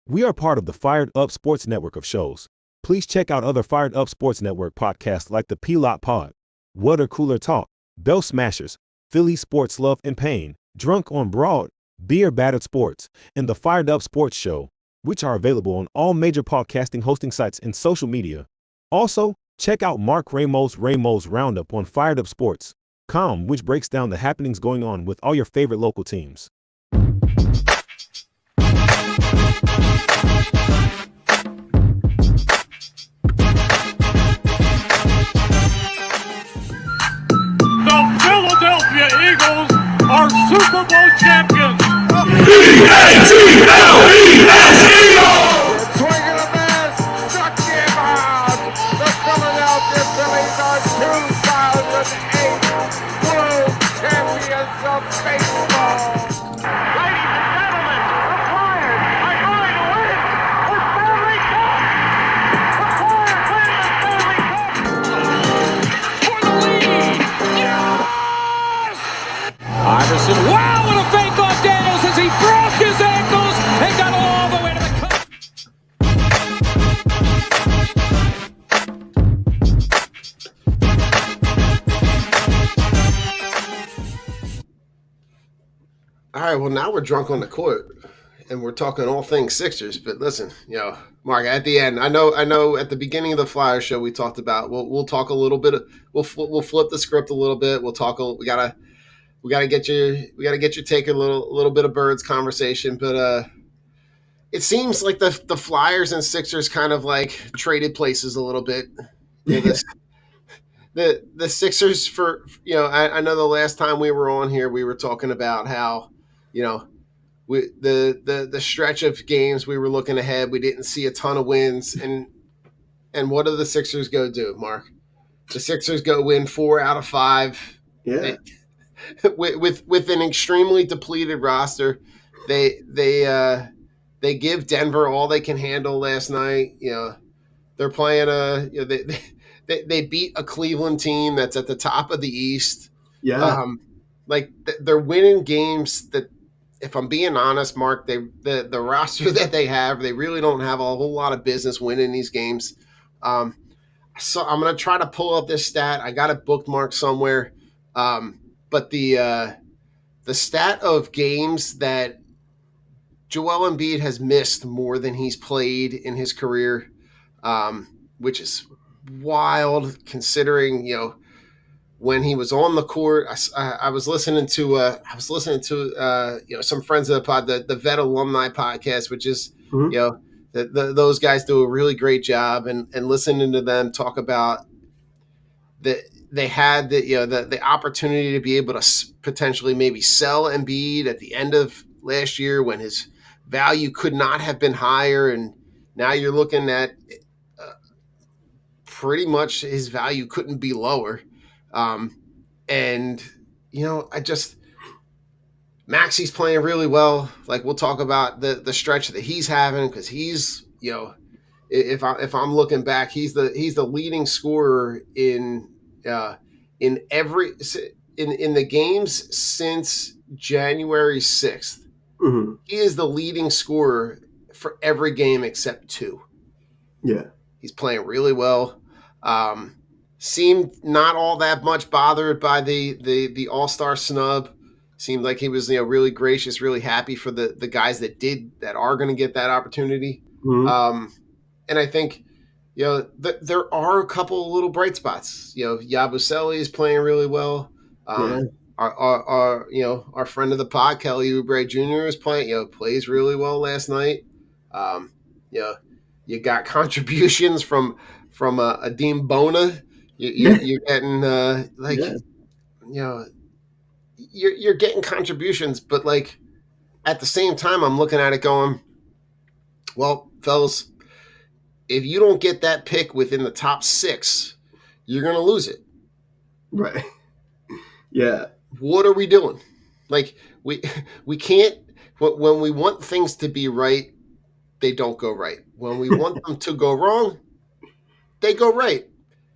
We are part of the Fired Up Sports Network of shows. Please check out other Fired Up Sports Network podcasts like the P-Lot Pod, Water Cooler Talk, Bell Smashers, Philly Sports Love and Pain, Drunk on Broad, Beer Battered Sports, and the Fired Up Sports Show, which are available on all major podcasting hosting sites and social media. Also, check out Mark Ramos' Roundup on firedupsports.com, which breaks down the happenings going on with all your favorite local teams. The Philadelphia Eagles are Super Bowl Swing and a miss. Struck him out. The Philadelphia Phillies are 2008 World Champions of Baseball. Ladies and gentlemen, the Flyers are going to win the Stanley Cup. The Flyers win the Stanley Cup. For the lead. Yes! Iverson, wow, what a fake off Daniels as he broke his ankles and got all the way to the cup. All right, well, now we're drunk on the court, and we're talking all things Sixers. But listen, Mark, at the end, I know. At the beginning of the Flyer show, we talked about we'll talk a little bit. We'll flip the script a little bit. We'll talk. We gotta get your take a little bit of Birds conversation. But it seems like the Flyers and Sixers kind of like traded places a little bit. The Sixers I know the last time we were on here, we were talking about how the stretch of games we were looking ahead, we didn't see a ton of wins, and what do the Sixers go do, Mark? The Sixers go win 4 out of 5. Yeah. With an extremely depleted roster. They give Denver all they can handle last night. They're playing they beat a Cleveland team that's at the top of the East. Yeah. They're winning games that, if I'm being honest, Mark, the roster that they have, they really don't have a whole lot of business winning these games. So I'm going to try to pull up this stat. I got it bookmarked somewhere. But the stat of games that Joel Embiid has missed more than he's played in his career, which is wild considering when he was on the court. I was listening to some friends of the pod, the Vet Alumni podcast, which is those guys do a really great job, and listening to them talk about they had the opportunity to be able to potentially maybe sell Embiid at the end of last year when his value could not have been higher, and now you're looking at pretty much his value couldn't be lower. Maxi's playing really well. Like, we'll talk about the stretch that he's having, because he's if I'm looking back, he's the leading scorer in the games since January 6th. Mm-hmm. He is the leading scorer for every game except 2. Yeah. He's playing really well. Seemed not all that much bothered by the All-Star snub. Seemed like he was really gracious, really happy for the guys that are going to get that opportunity. Mm-hmm. And I think there are a couple of little bright spots. Yabusele is playing really well. Our friend of the pod, Kelly Oubre Jr. is playing. Plays really well last night. You got contributions from Adim Bona. You're getting you're getting contributions, but like at the same time, I'm looking at it going, well, fellas, if you don't get that pick within the top 6, you're gonna lose it. Right. Yeah. What are we doing? Like, we can't. When we want things to be right, they don't go right. When we want them to go wrong, they go right.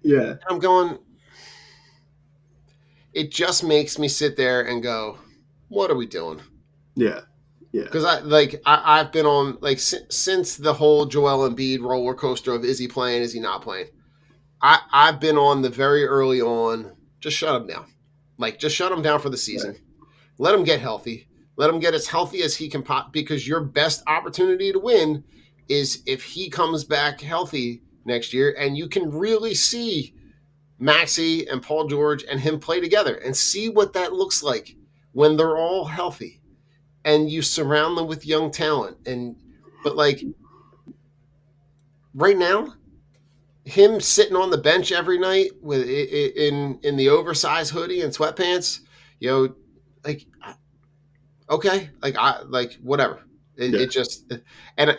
Yeah. And I'm going, it just makes me sit there and go, what are we doing? Yeah. Yeah. Because I've been on, like, since the whole Joel Embiid roller coaster of is he playing, is he not playing? I've been on the very early on, just shut him down. Like, just shut him down for the season. Right. Let him get healthy. Let him get as healthy as he can because your best opportunity to win is if he comes back healthy next year, and you can really see Maxey and Paul George and him play together and see what that looks like when they're all healthy, and you surround them with young talent. But like right now, him sitting on the bench every night with in the oversized hoodie and sweatpants, like Okay, like whatever. Yeah. It just and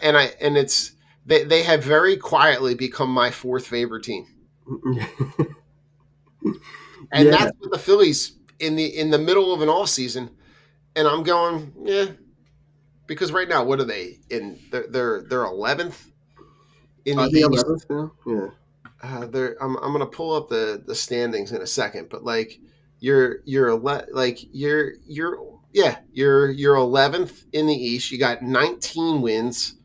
it's they have very quietly become my fourth favorite team, and Yeah. that's with the Phillies in the middle of an off season, and I'm going yeah because right now what are they in? They're 11th in the Are they East. 11th now? Yeah. I'm gonna pull up the standings in a second, but like you're yeah you're 11th in the East. You got 19 wins,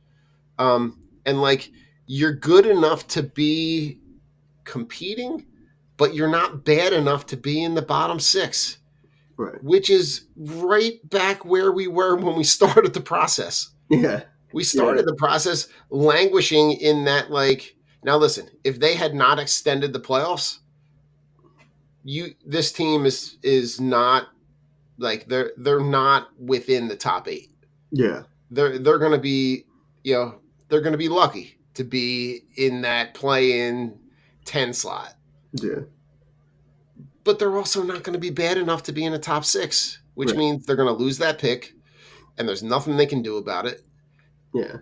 and like you're good enough to be competing, but you're not bad enough to be in the bottom six, Right. which is right back where we were when we started the process. Yeah. We Yeah. started the process languishing in that like now listen, if they had not extended the playoffs, this team is not like they're not within the top 8. Yeah. They're going to be, you know, they're going to be lucky to be in that play-in 10 slot. Yeah. But they're also not going to be bad enough to be in the top 6, which Right. means they're going to lose that pick and there's nothing they can do about it. Yeah.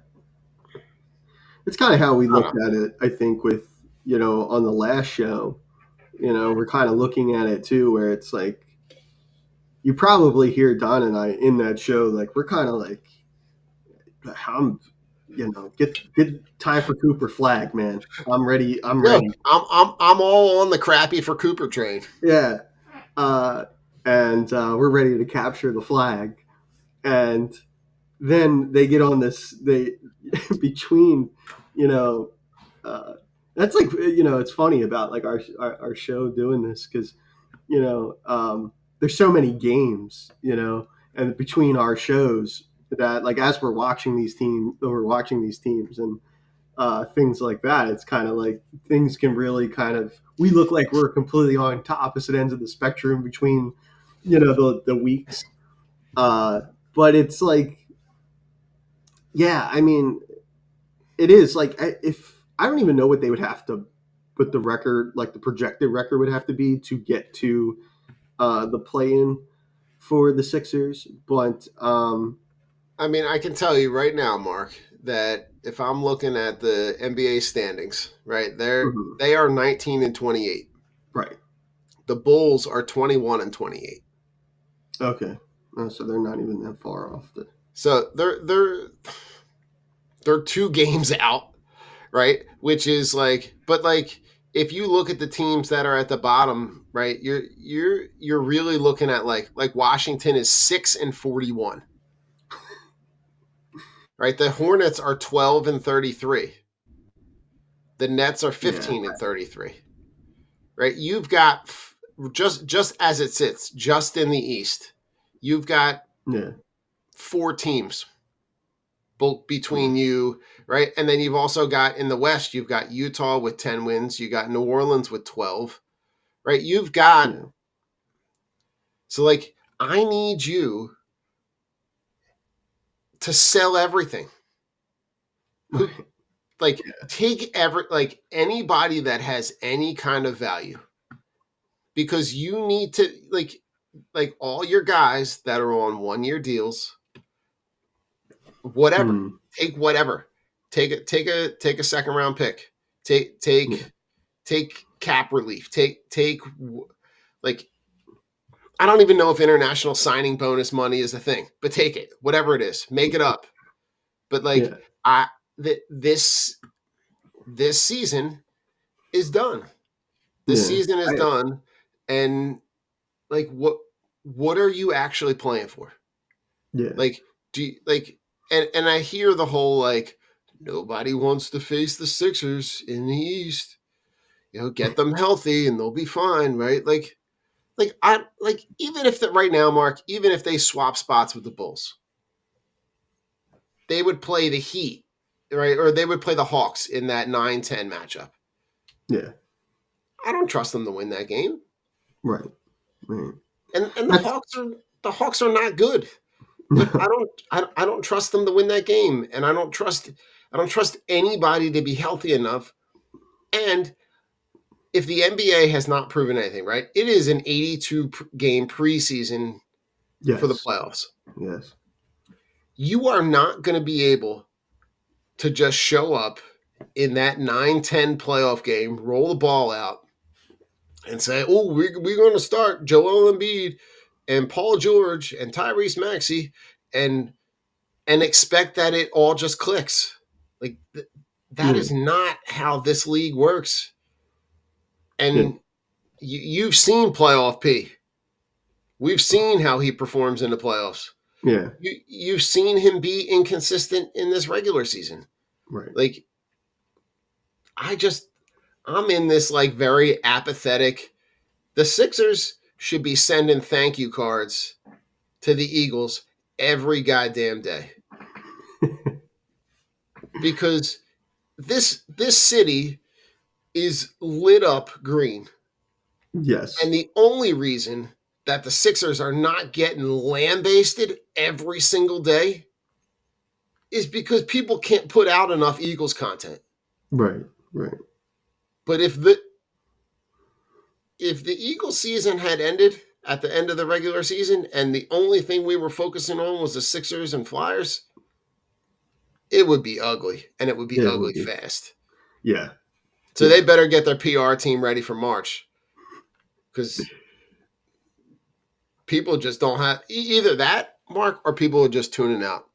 It's kind of how we I don't looked know. at it, I think, with, on the last show, we're kind of looking at it too, where it's like, you probably hear Don and I in that show, like, we're kind of like, I'm, get time for Cooper Flag, man. I'm ready. I'm No, ready. I'm all on the crappy for Cooper train. Yeah. Uh, and we're ready to capture the flag. And then they get on this, they, between, you know, that's like, it's funny about like our show doing this because, there's so many games, and between our shows that like as we're watching these teams and things like that, it's kind of like things can really kind of we look like we're completely on opposite ends of the spectrum between the weeks, but it's like yeah, I mean it is like if I don't even know what they would have to put the record like the projected record would have to be to get to the play-in for the Sixers, but I mean, I can tell you right now, Mark, that if I'm looking at the NBA standings, right, mhm, they are 19 and 28. right, The Bulls are 21 and 28. okay. So they're not even that far off. So they're 2 games out, right? Which is like, but like if you look at the teams that are at the bottom, right, you're really looking at like Washington is 6 and 41. Right? The Hornets are 12 and 33. The Nets are Yeah, 15 and 33. Right? You've got just as it sits, just in the East, you've got yeah, 4 teams both mm, between you, right? And then you've also got in the West, you've got Utah with 10 wins, you got New Orleans with 12, right? You've got yeah, so like I need you to sell everything. Who right, like take like anybody that has any kind of value because you need to like all your guys that are on 1-year deals, whatever. mm, Take whatever. Take a second round pick. yeah, Take cap relief. Take like I don't even know if international signing bonus money is a thing, but take it. Whatever it is, make it up. But like yeah, I this season is done. This yeah, season is done and like what are you actually playing for? yeah, Like do you, like and I hear the whole like nobody wants to face the Sixers in the East. You know, get them healthy and they'll be fine, right? Like I like even if that right now, Mark, even if they swap spots with the Bulls, they would play the Heat, right? Or they would play the Hawks in that 9-10 matchup. yeah, I don't trust them to win that game. right, right. And That's the Hawks are not good. But I don't trust them to win that game. And I don't trust anybody to be healthy enough. And if the NBA has not proven anything, right? It is an 82 game preseason for the Yes. playoffs. Yes. You are not going to be able to just show up in that 9-10 playoff game, roll the ball out, and say, oh, we're going to start Joel Embiid and Paul George and Tyrese Maxey and expect that it all just clicks. Like, that is not how this league works. And you've seen playoff P. We've seen how he performs in the playoffs. Yeah. You've seen him be inconsistent in this regular season. Right. Like, I'm in this like very apathetic. The Sixers should be sending thank you cards to the Eagles every goddamn day. Because this city is lit up green. Yes. And the only reason that the Sixers are not getting lambasted every single day is because people can't put out enough Eagles content. Right. Right. But if the Eagles season had ended at the end of the regular season and the only thing we were focusing on was the Sixers and Flyers, it would be ugly, and it would be ugly fast. Yeah. So they better get their PR team ready for March, because people just don't have either that, Mark, or people are just tuning out.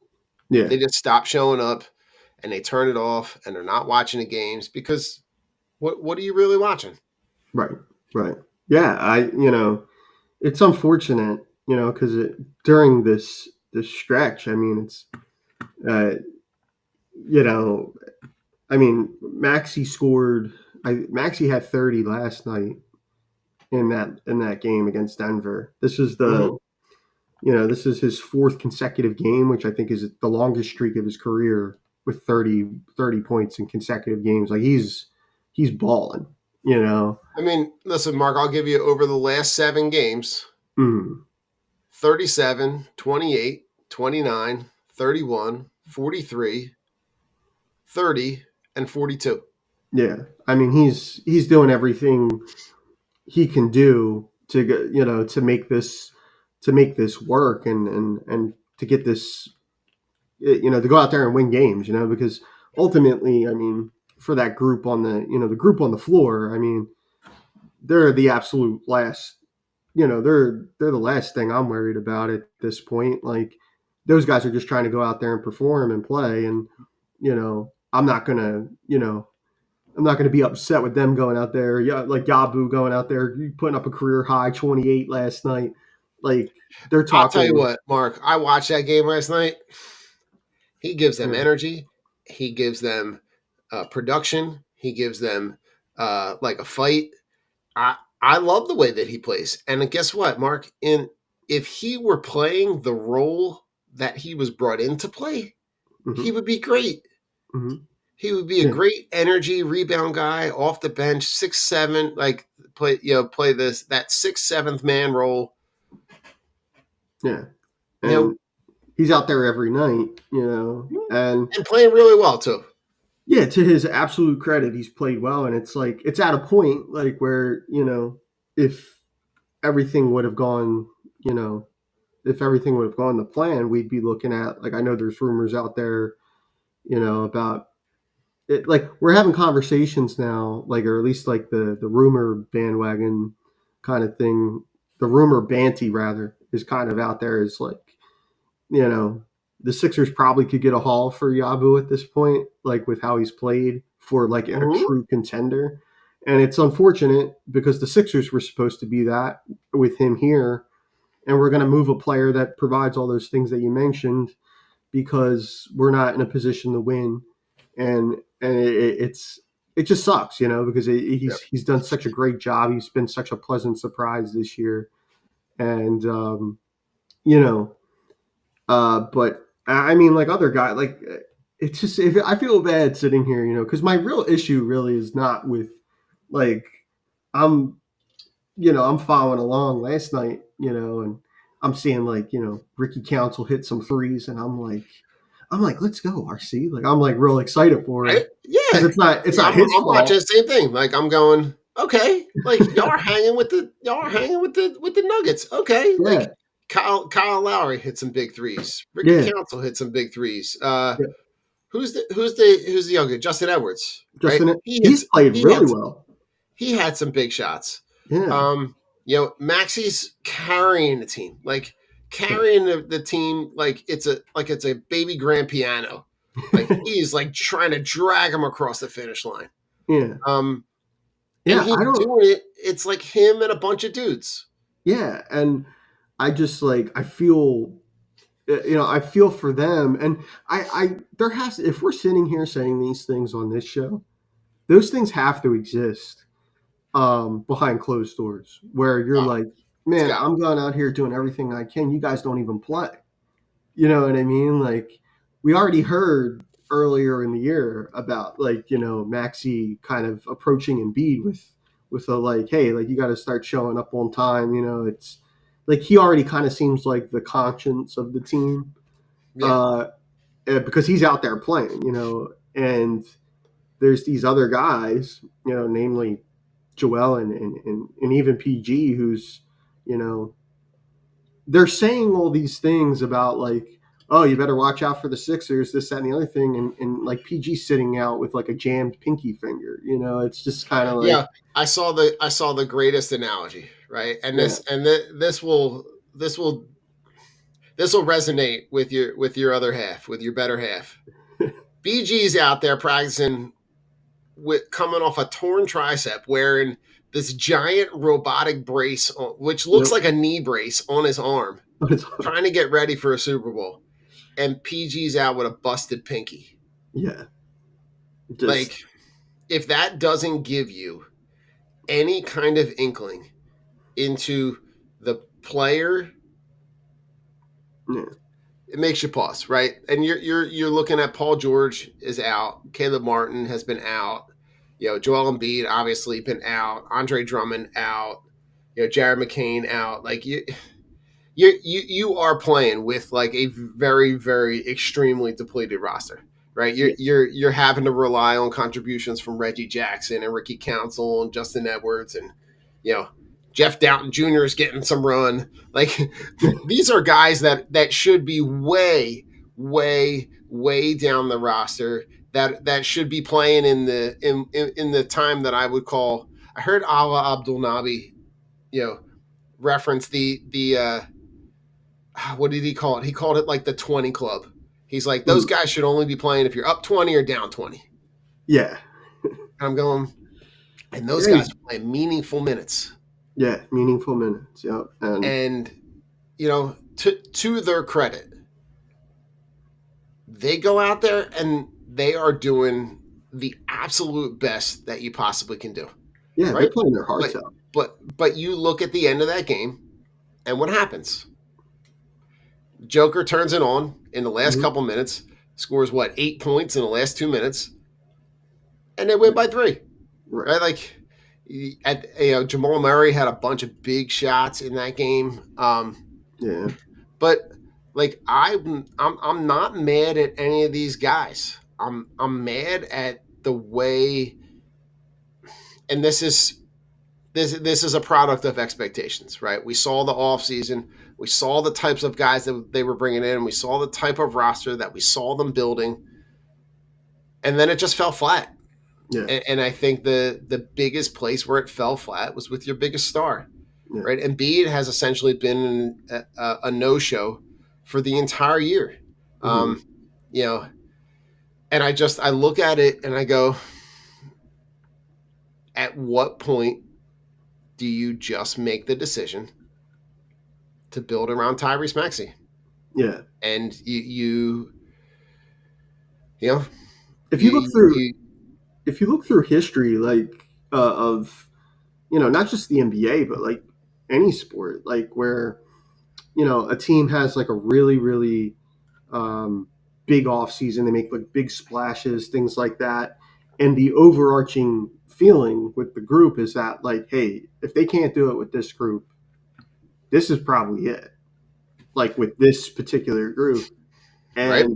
Yeah. They just stop showing up and they turn it off and they're not watching the games because what are you really watching? Right. Right. Yeah. It's unfortunate, because during this stretch, I mean, it's, Maxey scored. Maxey had 30 last night in that game against Denver. This is this is his fourth consecutive game, which I think is the longest streak of his career with 30 points in consecutive games. Like he's balling, I mean, listen, Mark, I'll give you over the last 7 games, 37, 28, 29, 31, 43, 30, and 42. Yeah. I mean, he's doing everything he can do to make this work and to get this, to go out there and win games, because ultimately, I mean, for that group on the group on the floor, I mean, they're the absolute last, they're the last thing I'm worried about at this point. Like those guys are just trying to go out there and perform and play. And, I'm not going to be upset with them going out there. Yeah. Like Yabu going out there, putting up a career high 28 last night. Like they're talking. I'll tell you what, Mark, I watched that game last night. He gives them energy. He gives them production. He gives them like a fight. I love the way that he plays. And guess what, Mark? If he were playing the role that he was brought in to play, he would be great. Mm-hmm. He would be a great energy rebound guy off the bench, 6'7", like play that 6th, 7th man role. Yeah. And he's out there every night, and playing really well too. Yeah, to his absolute credit, he's played well, and it's like it's at a point like where, if everything would have gone, the plan, we'd be looking at, like, I know there's rumors out there, about it, like we're having conversations now, like, or at least like the rumor bandwagon kind of thing, the rumor banty rather is kind of out there, is like, the Sixers probably could get a haul for Yabu at this point, like with how he's played for like a true contender. And it's unfortunate because the Sixers were supposed to be that with him here. And we're going to move a player that provides all those things that you mentioned because we're not in a position to win. And it just sucks, because he's done such a great job. He's been such a pleasant surprise this year. And, but I mean, like other guys, like it's just, I feel bad sitting here, because my real issue really is not with, like, I'm following along last night, and I'm seeing like, Ricky Council hit some threes, and I'm like, let's go, RC. Like I'm like real excited for it. Yeah, it's not his fault. I'm watching the same thing. Like I'm going, okay, like y'all are hanging with the Nuggets. Okay, Yeah. like Kyle Lowry hit some big threes. Ricky Yeah, Council hit some big threes. yeah. Who's the younger? Justin Edwards, right? Justin, he's played really well. He had some big shots. Yeah, Maxi's carrying the team, like yeah. carrying the team like it's a baby grand piano. Like he's like trying to drag him across the finish line. Yeah. And Yeah, he's I don't. doing it. It's like him and a bunch of dudes. Yeah, and I just I feel, I feel for them, and there has if we're sitting here saying these things on this show, those things have to exist behind closed doors, where you're Oh, like, it's man, got I'm going out here doing everything I can. You guys don't even play. You know what I mean? Like, we already heard earlier in the year about Maxi kind of approaching Embiid with a hey, you got to start showing up on time. It's like he already kind of seems like the conscience of the team, yeah. because he's out there playing. And there's these other guys, namely Joel and even PG, who's you know they're saying all these things about oh, you better watch out for the Sixers, this, that, and the other thing, and PG sitting out with a jammed pinky finger. It's just kind of Yeah, I saw the greatest analogy, right? And yeah, this will resonate with your other half, with your better half. BG's out there practicing with coming off a torn tricep, wearing this giant robotic brace, which looks yep. like a knee brace on his arm, It's- trying to get ready for a Super Bowl. And PG's out with a busted pinky. yeah, just Like, if that doesn't give you any kind of inkling into the player, yeah, it makes you pause, right? And you're looking at Paul George is out, Caleb Martin has been out, Joel Embiid obviously been out, Andre Drummond out, Jared McCain out. Like you are playing with a very, very extremely depleted roster, right? yeah, You're having to rely on contributions from Reggie Jackson and Ricky Council and Justin Edwards, and Jeff Downton Jr. is getting some run. Like these are guys that should be way, way, way down the roster, that should be playing in the time that I would call. I heard Ala Abdul Nabi, reference the what did he call it? He called it the 20 club. He's like, those guys should only be playing if you're up 20 or down 20. yeah, And I'm going, and those yeah, guys are playing meaningful minutes. yeah, meaningful minutes. Yep, And to their credit, they go out there and they are doing the absolute best that you possibly can do. yeah, they're Right? playing their hearts But out. but you look at the end of that game, and what happens? Joker turns it on in the last Mhm. couple minutes, scores 8 points in the last 2 minutes, and they win by 3. Right. Right? Jamal Murray had a bunch of big shots in that game. Yeah. But I'm not mad at any of these guys. I'm mad at the way, and this is a product of expectations, right? We saw the offseason. We saw the types of guys that they were bringing in. We saw the type of roster that we saw them building. And then it just fell flat. Yeah. And I think the biggest place where it fell flat was with your biggest star, Yeah. right? Embiid has essentially been a no-show for the entire year. Mhm. And I look at it and I go, at what point do you just make the decision to build around Tyrese Maxey? Yeah. And If you look through history, of not just the NBA, but any sport, where a team has a really, really big off season, they make big splashes, things like that, and the overarching feeling with the group is that hey, if they can't do it with this group, this is probably it. With this particular group, and right?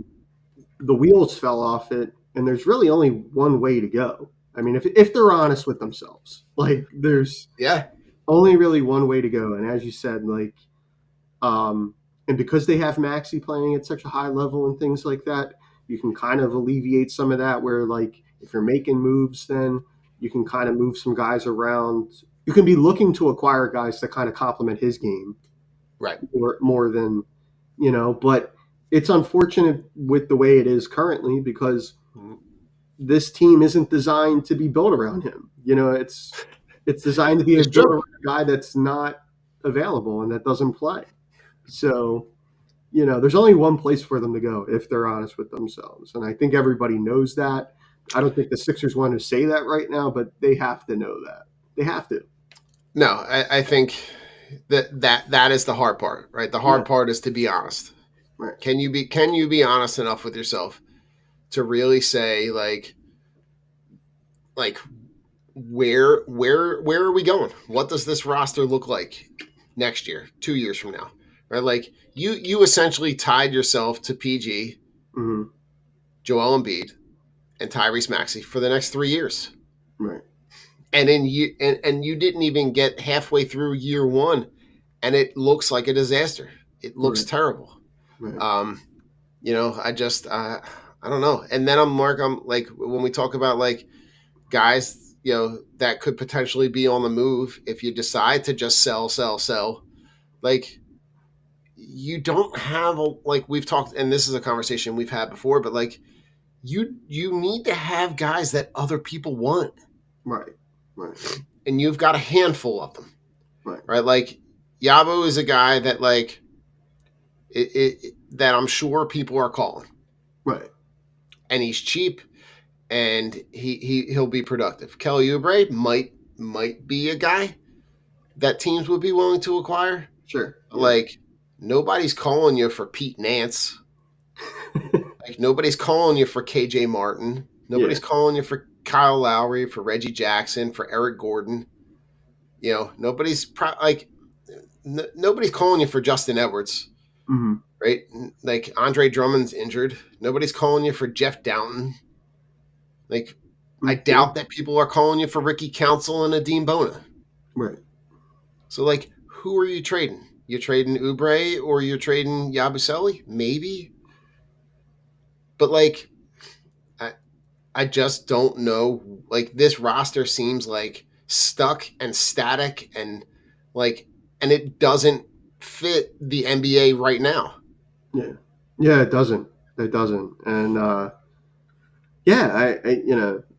the wheels fell off it, and there's really only one way to go. I mean, if they're honest with themselves, there's Yeah. only really one way to go. And as you said, And because they have Maxi playing at such a high level and things like that, you can kind of alleviate some of that where, like, if you're making moves, then you can kind of move some guys around. You can be looking to acquire guys to kind of complement his game Right. more than, but it's unfortunate with the way it is currently because this team isn't designed to be built around him. It's designed to be It's built true. around a guy that's not available and that doesn't play. So, there's only one place for them to go if they're honest with themselves. And I think everybody knows that. I don't think the Sixers want to say that right now, but they have to know that. They have to. No, I think that is the hard part, right? The hard Yeah. part is to be honest. Right. Can you be honest enough with yourself to really say like where are we going? What does this roster look like next year, 2 years from now? Right? Like you essentially tied yourself to PG, Mm-hmm. Joel Embiid, and Tyrese Maxey for the next 3 years. Right. And you didn't even get halfway through year 1 and it looks like a disaster. It looks Right. terrible. Right. I don't know. And then I'm like when we talk about like guys, that could potentially be on the move if you decide to just sell, like you don't have like we've talked, and this is a conversation we've had before, but like you need to have guys that other people want, Right. Right. and you've got a handful of them, Right. right? Like Yabo is a guy that like that I'm sure people are calling, Right. and he's cheap, and he'll be productive. Kelly Oubre might be a guy that teams would be willing to acquire. Sure. Yeah. Like nobody's calling you for Pete Nance. Like nobody's calling you for KJ Martin. Nobody's calling you for Kyle Lowry, for Reggie Jackson, for Eric Gordon. Nobody's nobody's calling you for Justin Edwards. Mm-hmm. Right? Like Andre Drummond's injured. Nobody's calling you for Jeff Downton. Like I doubt that people are calling you for Ricky Council and Adeem Bona. Right. So like who are you trading? You're trading Oubre or you're trading Yabusele? Maybe. But like I just don't know. Like this roster seems like stuck and static and it doesn't fit the NBA right now. Yeah. Yeah, it doesn't. It doesn't. And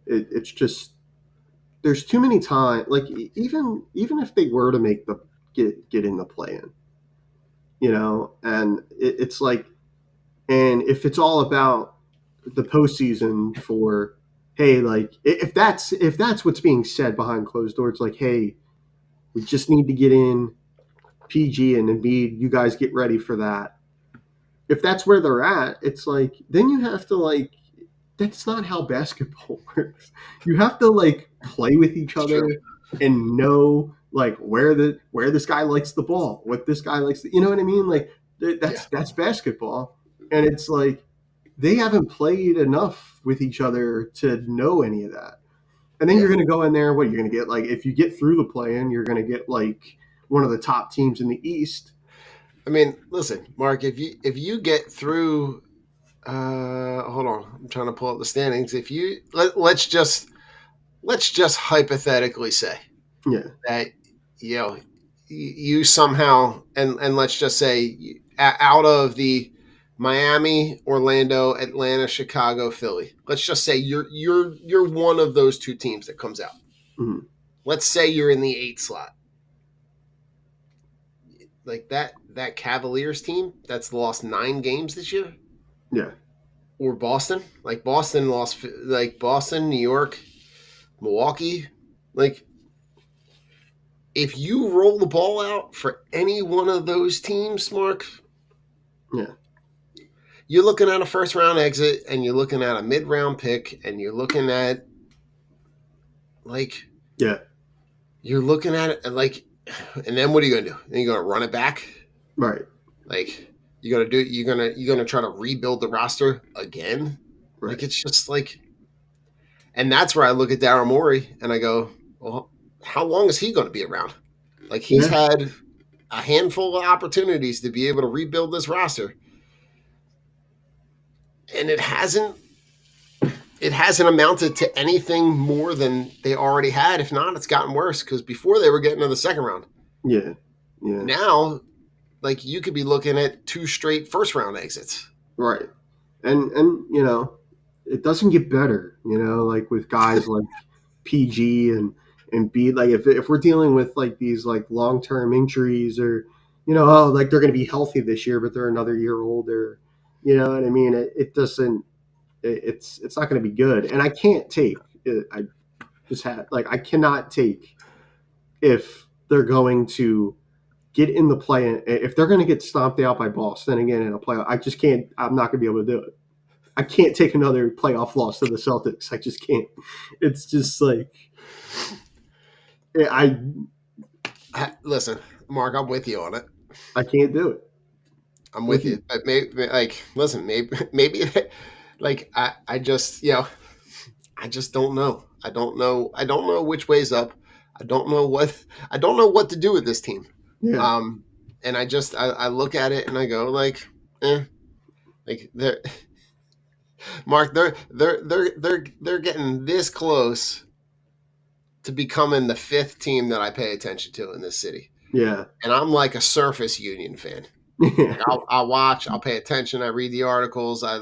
it's just there's too many times. Like even if they were to make the get in the play in, and it's like, and if it's all about the postseason for, hey, like if that's what's being said behind closed doors, like, hey, we just need to get in PG and Embiid, you guys get ready for that. If that's where they're at, it's like then you have to like that's not how basketball works. You have to like play with each other and know like where this guy likes the ball, what this guy likes. You know what I mean? Like that's basketball, and it's like they haven't played enough with each other to know any of that. And then you're going to go in there. What you're going to get like if you get through the play-in, you're going to get like one of the top teams in the East. I mean, listen, Mark, if you get through hold on, I'm trying to pull up the standings. If you let's just hypothetically say that you somehow and let's just say out of the Miami, Orlando, Atlanta, Chicago, Philly, let's just say you're one of those two teams that comes out. Mm-hmm. Let's say you're in the 8 slot. Like that Cavaliers team that's lost 9 games this year. Yeah. Or Boston. Like Boston lost, like Boston, New York, Milwaukee. Like if you roll the ball out for any one of those teams, Mark, you're looking at a first round exit and you're looking at a mid round pick and you're looking at you're looking at it like, and then what are you going to do? Then you're going to run it back? Right. Like you're going to try to rebuild the roster again? Right. Like it's just like, and that's where I look at Daryl Morey and I go, well, how long is he going to be around? Like he's had a handful of opportunities to be able to rebuild this roster, and it hasn't amounted to anything more than they already had. If not, it's gotten worse, because before they were getting to the second round. Yeah. Now, like, you could be looking at 2 straight first round exits. Right. And it doesn't get better, like with guys like PG and B. Like if we're dealing with like these like long-term injuries, or like they're going to be healthy this year but they're another year older, you know what I mean? It doesn't. It's not going to be good. And I can't take it. I just had like I cannot take if they're going to get in the play, if they're going to get stomped out by Boston again in a playoff. I just can't. I'm not going to be able to do it. I can't take another playoff loss to the Celtics. I just can't. It's just like Listen, Mark, I'm with you on it. I can't do it. I'm with you. But maybe like I just, I just don't know. I don't know which way's up. I don't know what to do with this team. Yeah. And I look at it and I go like, like they're Mark, they're getting this close to becoming the 5th team that I pay attention to in this city. Yeah. And I'm like a surface Union fan. Yeah. I'll watch, I'll pay attention, I read the articles. I'm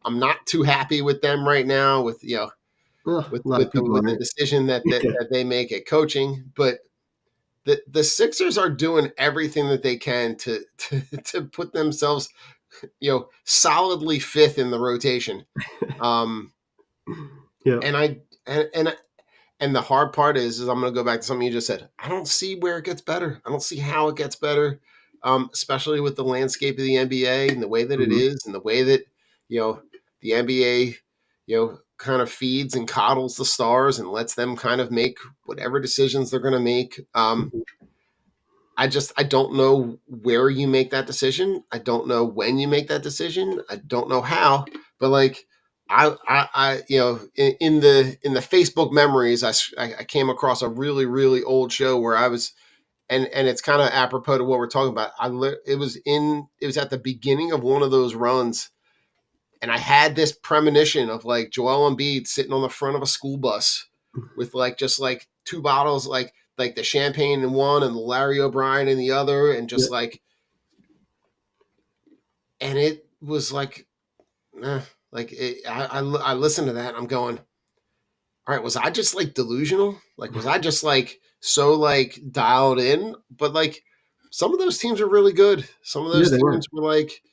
not too happy with them right now with Well, a lot of people with the aren't. decision that they make at coaching, but the Sixers are doing everything that they can to put themselves solidly 5th in the rotation. Yeah. And the hard part is I'm going to go back to something you just said. I don't see where it gets better. I don't see how it gets better, especially with the landscape of the NBA and the way that it is, and the way that the NBA kind of feeds and coddles the stars and lets them kind of make whatever decisions they're going to make. I don't know where you make that decision. I don't know when you make that decision. I don't know how, but like I in the Facebook memories, I came across a really, really old show where I was, and it's kind of apropos to what we're talking about. It was at the beginning of one of those runs, and I had this premonition of like Joel Embiid sitting on the front of a school bus with like just like 2 bottles, like the champagne in one and the Larry O'Brien in the other, and just like, and it was like, I listened to that and I'm going, all right, was I just like delusional? Like, was I just like so like dialed in? But like, some of those teams are really good. Some of those They were. teams were like,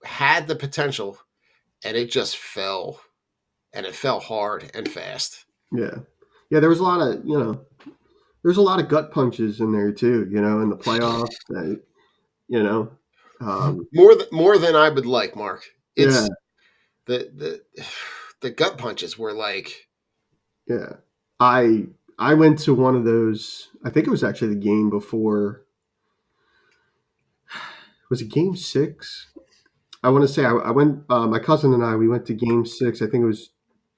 had the potential, and it just fell, and it fell hard and fast. Yeah. There was a lot of there's a lot of gut punches in there too. In the playoffs. More than I would like, Mark. It's the gut punches were like, I went to one of those. I think it was actually the game before. Was it game 6? I want to say I went. My cousin and we went to game 6. I think it was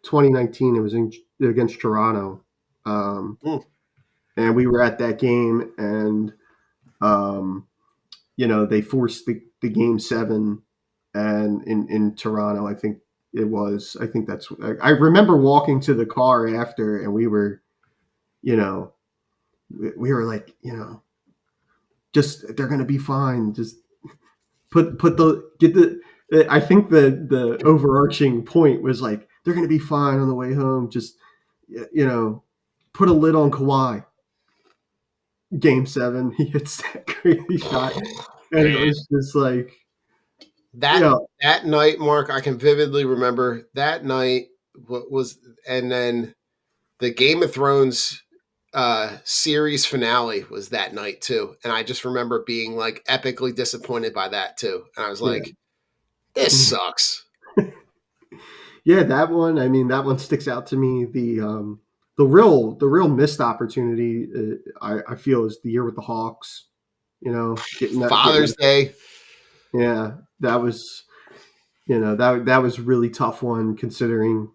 2019. It was against Toronto, and we were at that game, and they forced the game 7, and in Toronto, I think it was. I think that's. I remember walking to the car after, and we were, we were like, just they're gonna be fine. Just get the. I think the overarching point was like they're gonna be fine on the way home. Just put a lid on Kawhi. Game 7, he hits that crazy shot, and it was just like that night, Mark. I can vividly remember that night. And then the Game of Thrones series finale was that night too, and I just remember being like epically disappointed by that too. And I was like, "This sucks." That one. I mean, that one sticks out to me. The real missed opportunity, I feel, is the year with the Hawks. Getting that Father's Day. Yeah, that was that was a really tough one, considering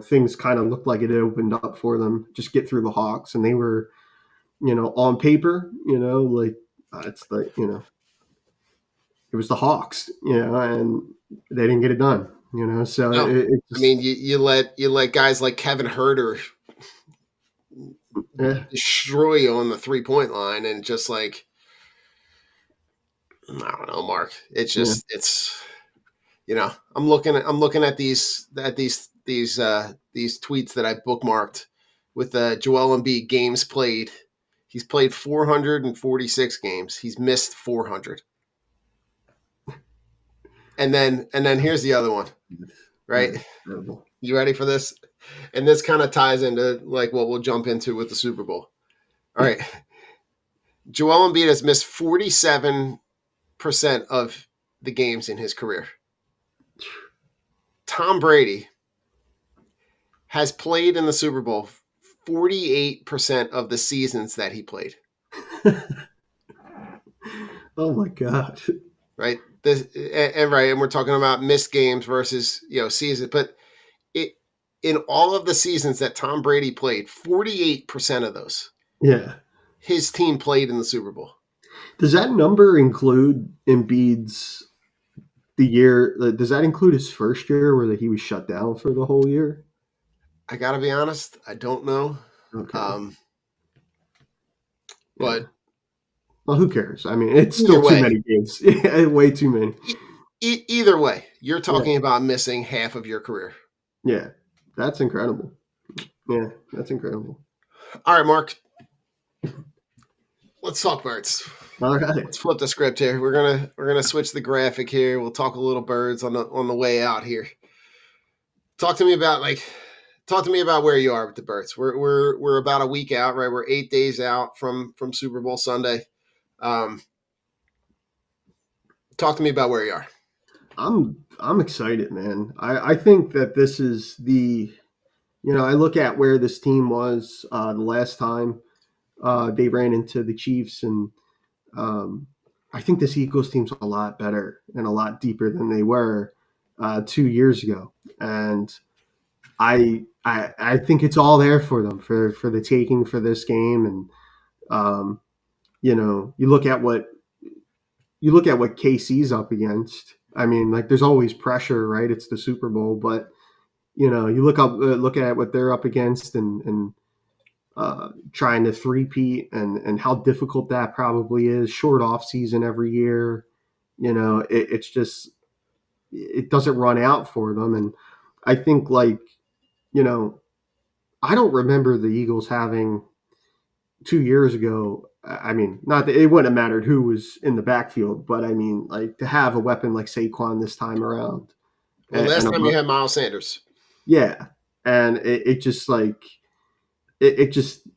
things kind of looked like it opened up for them. Just get through the Hawks, and they were on paper, like it's the it was the Hawks, and they didn't get it done, So No, it I just mean you let guys like Kevin Herter yeah, destroy you on the 3-point line, and just like, I don't know, Mark. It's yeah. just I'm looking at these tweets that I bookmarked with Joel Embiid games played. He's played 446 games. He's missed 400. And then here's the other one, right? Yeah, incredible. You ready for this? And this kind of ties into like what we'll jump into with the Super Bowl. All right. Joel Embiid has missed 47% of the games in his career. Tom Brady has played in the Super Bowl 48% of the seasons that he played. Oh my god. Right. And we're talking about missed games versus season, but it in all of the seasons that Tom Brady played, 48% of those Yeah. his team played in the Super Bowl. Does that number include Embiid's the year? Does that include his first year where he was shut down for the whole year? I gotta be honest, I don't know. Okay. Yeah. But Well, who cares? I mean, it's either still too way, many games. Yeah, way too many. either way, you're Yeah. talking about missing half of your career. Yeah. That's incredible. Yeah, that's incredible. All right, Mark. Let's talk birds. All right. Let's flip the script here. We're gonna switch the graphic here. We'll talk a little birds on the way out here. Talk to me about where you are with the birds. We're about a week out, right? We're 8 days out from Super Bowl Sunday. Talk to me about where you are. I'm excited, man. I think that this is I look at where this team was the last time they ran into the Chiefs, and I think this Eagles team's a lot better and a lot deeper than they were 2 years ago, and I think it's all there for them for the taking for this game, and you look at what KC's up against. I mean, like there's always pressure, right? It's the Super Bowl, but you look at what they're up against, and trying to three-peat, and how difficult that probably is. Short off season every year, it's just it doesn't run out for them, and I think I don't remember the Eagles having 2 years ago. I mean, not that it wouldn't have mattered who was in the backfield, but I mean, like to have a weapon like Saquon this time around, Well, last and time you had Miles Sanders. yeah, and it just like it just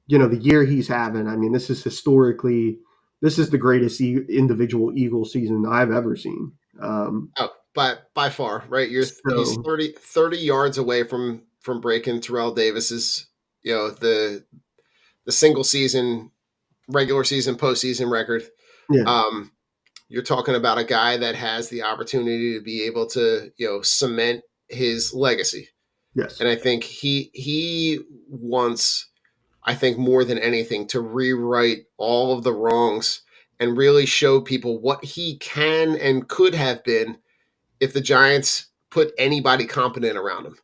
the year he's having. I mean, this is the greatest individual Eagle season I've ever seen. Oh, by far, right? He's So 30 yards away from breaking Terrell Davis's the single season, regular season, postseason record. yeah, You're talking about a guy that has the opportunity to be able to cement his legacy, yes, and I think he wants, I think more than anything, to rewrite all of the wrongs and really show people what he can and could have been if the Giants put anybody competent around him.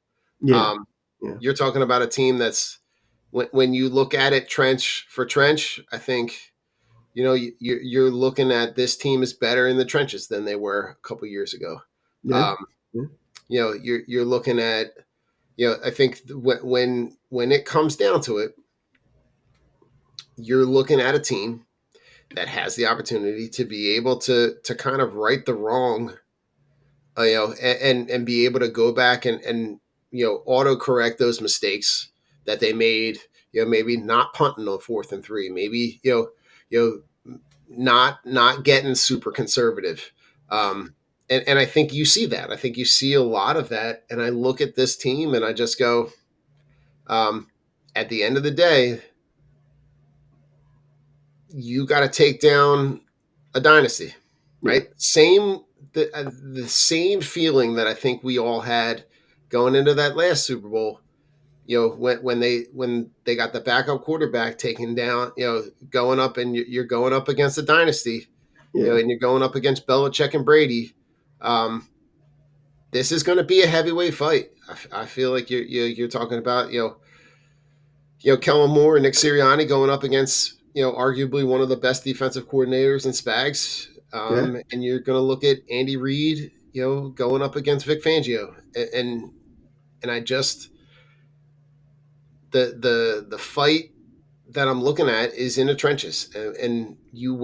yeah, Um, yeah, you're talking about a team that's, when you look at it trench for trench, I think you're looking at this team is better in the trenches than they were a couple years ago. yeah, Um, yeah, you're looking at, I think when it comes down to it, you're looking at a team that has the opportunity to be able to kind of right the wrong, and be able to go back and auto correct those mistakes that they made. Maybe not punting on 4th and 3. Maybe not getting super conservative. And I think you see that. I think you see a lot of that. And I look at this team and I just go, at the end of the day, you got to take down a dynasty, yeah, right? The same feeling that I think we all had going into that last Super Bowl. when they got the backup quarterback taken down, going up, and you're going up against a dynasty, Yeah. and you're going up against Belichick and Brady. This is going to be a heavyweight fight. I feel like you're talking about Kellen Moore and Nick Sirianni going up against arguably one of the best defensive coordinators in Spags, Yeah. and you're going to look at Andy Reid, going up against Vic Fangio, and I just the fight that I'm looking at is in the trenches, and you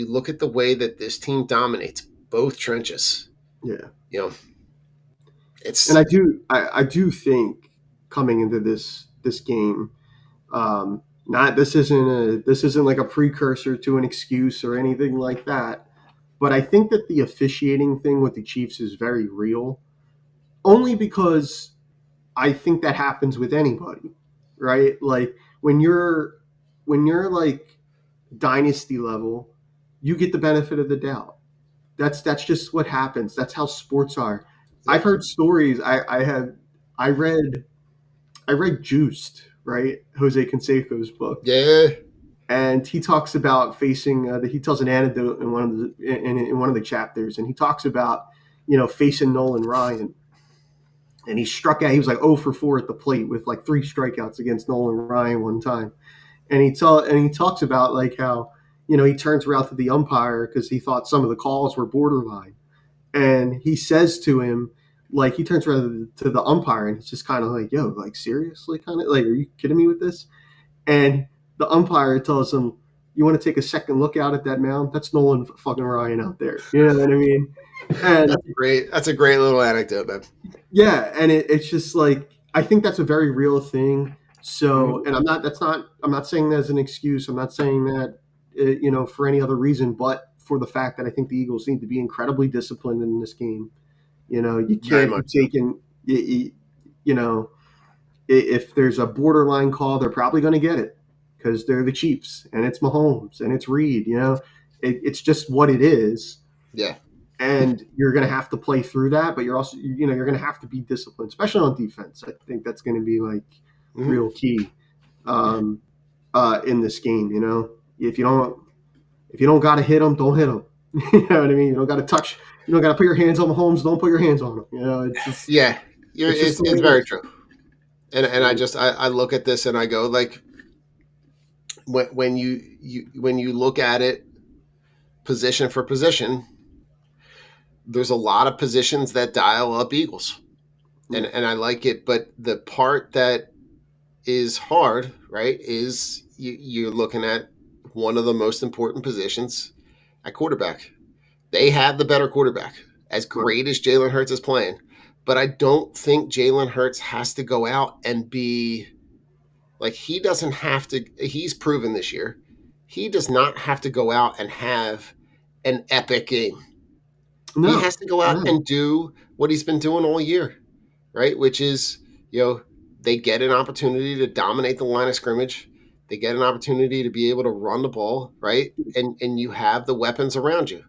look at the way that this team dominates both trenches. Yeah. And It's I do think coming into this game, not this isn't like a precursor to an excuse or anything like that. But I think that the officiating thing with the Chiefs is very real, only because I think that happens with anybody, right? Like when you're like dynasty level, you get the benefit of the doubt. That's just what happens. That's how sports are. I've yeah, heard stories. I read Juiced, right? Jose Canseco's book, yeah, and he talks about facing. He tells an anecdote in one of the chapters, and he talks about facing Nolan Ryan, and he struck out. He was like 0 for 4 at the plate with like 3 strikeouts against Nolan Ryan one time, and he talks about like how he turns around to the umpire because he thought some of the calls were borderline, and he says to him, like, he turns around to the umpire and he's just kind of like, yo, like, seriously, kind of like, are you kidding me with this? And the umpire tells him, you want to take a second look out at that mound? That's Nolan fucking Ryan out there. You know what I mean? And that's a great little anecdote, man. yeah, and it's just like, I think that's a very real thing. So, Mhm. and I'm not saying that as an excuse. I'm not saying that, for any other reason, but for the fact that I think the Eagles need to be incredibly disciplined in this game. You Very can't be much so. taking, you know, if there's a borderline call, they're probably going to get it because they're the Chiefs and it's Mahomes and it's Reed. It's just what it is, Yeah. and you're going to have to play through that. But you're also, you're going to have to be disciplined, especially on defense. I think that's going to be like Mhm. real key um, in this game. If you don't got to hit them, don't hit them. You know what I mean? You don't got to touch. You don't got to put your hands on Mahomes. Don't put your hands on them. Yeah, It's just the way it's it very is. true. And I look at this and I go, like, when you look at it position for position, there's a lot of positions that dial up Eagles, Yeah. and I like it. But the part that is hard, right, is you're looking at one of the most important positions at quarterback. They have the better quarterback, as Right. great as Jalen Hurts is playing. But I don't think Jalen Hurts has to go out and be like, he doesn't have to. He's proven this year he does not have to go out and have an epic game. He No. has to go out No. and do what he's been doing all year, right? Which is, they get an opportunity to dominate the line of scrimmage. They get an opportunity to be able to run the ball, right? And you have the weapons around you.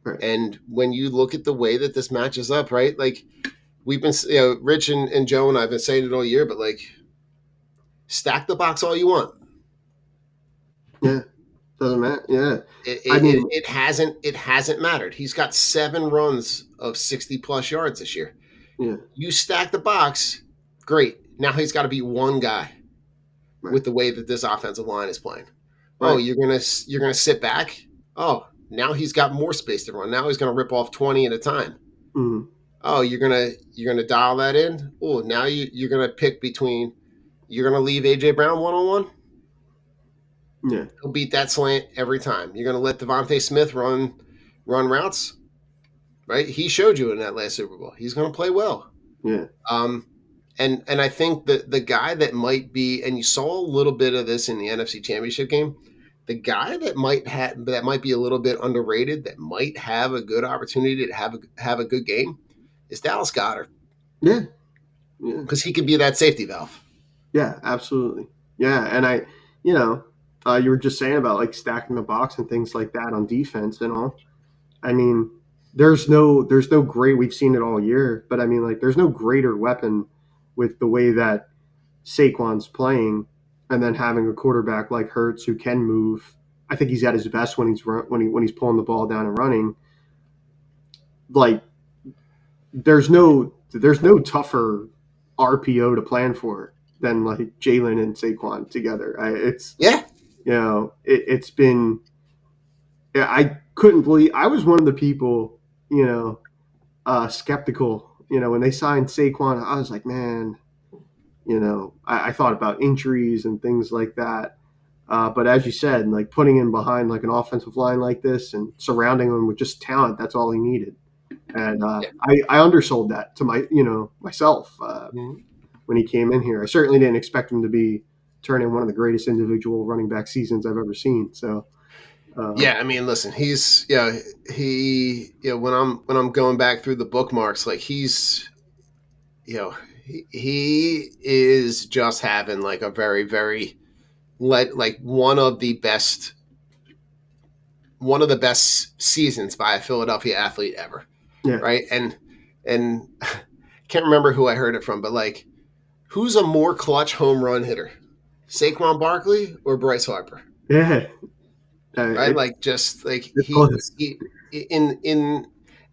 Right. And when you look at the way that this matches up, right? Like, we've been, Rich and Joe and I've been saying it all year, but like, stack the box all you want. Yeah. Doesn't matter. Yeah. It, I it, it, mean, it hasn't mattered. He's got 7 runs of 60 plus yards this year. yeah. You stack the box, great. Now he's got to beat one guy Right. with the way that this offensive line is playing. Oh, Right. you're gonna sit back. Oh, now he's got more space to run. Now he's gonna rip off 20 at a time. Mm. Oh, you're gonna dial that in. Oh, now you're gonna pick between. You're gonna leave AJ Brown 1-on-1. Yeah. He'll beat that slant every time. You're gonna let Devontae Smith run routes. Right? He showed you in that last Super Bowl. He's gonna play well. Yeah. Um, and I think that the guy that might be, and you saw a little bit of this in the NFC Championship game, the guy that might be a little bit underrated, that might have a good opportunity to have a good game, is Dallas Goddard, Yeah. Yeah. because he could be that safety valve. Yeah. Absolutely. Yeah. And you were just saying about like stacking the box and things like that on defense and all. I mean, there's no great. We've seen it all year, but I mean, like, there's no greater weapon with the way that Saquon's playing, and then having a quarterback like Hurts who can move. I think he's at his best when he's pulling the ball down and running. Like there's no tougher RPO to plan for than like Jalen and Saquon together. Yeah. It's been. I couldn't believe I was one of the people skeptical. When they signed Saquon, I was like, man, I thought about injuries and things like that. But as you said, like putting him behind like an offensive line like this and surrounding him with just talent, that's all he needed. And I undersold that to myself Mhm. when he came in here. I certainly didn't expect him to be turning one of the greatest individual running back seasons I've ever seen. So Yeah, I mean, listen, he's when I'm going back through the bookmarks, like he's he is just having like a very very like one of the best seasons by a Philadelphia athlete ever, yeah, right? And can't remember who I heard it from, but like who's a more clutch home run hitter, Saquon Barkley or Bryce Harper? yeah, Right? Like just like it's close. he in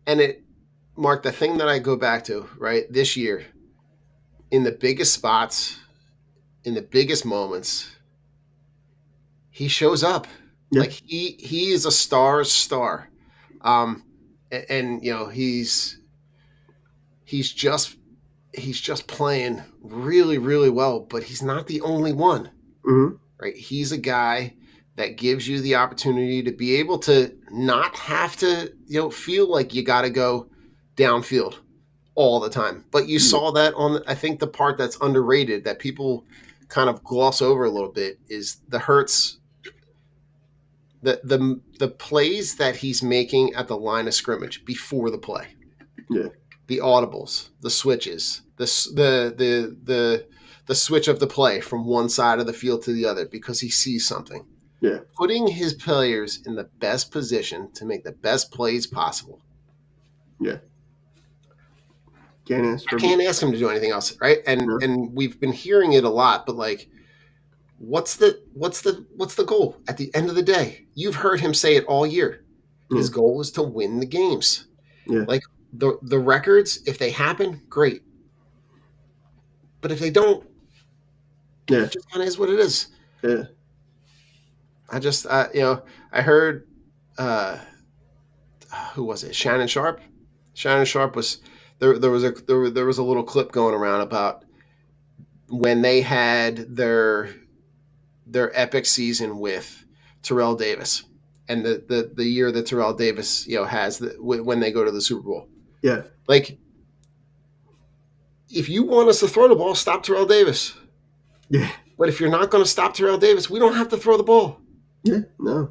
and it Mark, the thing that I go back to, right, this year, in the biggest spots, in the biggest moments, he shows up. Yeah, Like he is a star's star. Um and he's just he's just playing really, really well, but he's not the only one. hmm Right? He's a guy that gives you the opportunity to be able to not have to, feel like you got to go downfield all the time. But you saw that on, I think the part that's underrated that people kind of gloss over a little bit is the Hurts, the plays that he's making at the line of scrimmage before the play, yeah, the audibles, the switches, the switch of the play from one side of the field to the other because he sees something. yeah, Putting his players in the best position to make the best plays possible. yeah. Can't ask I for can't ask him to do anything else, right? And no. and we've been hearing it a lot, but like, what's the goal at the end of the day? You've heard him say it all year. Yeah, His goal is to win the games. yeah, Like the records, if they happen, great. But if they don't, yeah, it just kind of is what it is. yeah, I heard who was it? Shannon Sharp. Shannon Sharp was there. There was a little clip going around about when they had their epic season with Terrell Davis, and the year that Terrell Davis has when they go to the Super Bowl. yeah, Like, if you want us to throw the ball, stop Terrell Davis. yeah, But if you're not going to stop Terrell Davis, we don't have to throw the ball. yeah. No,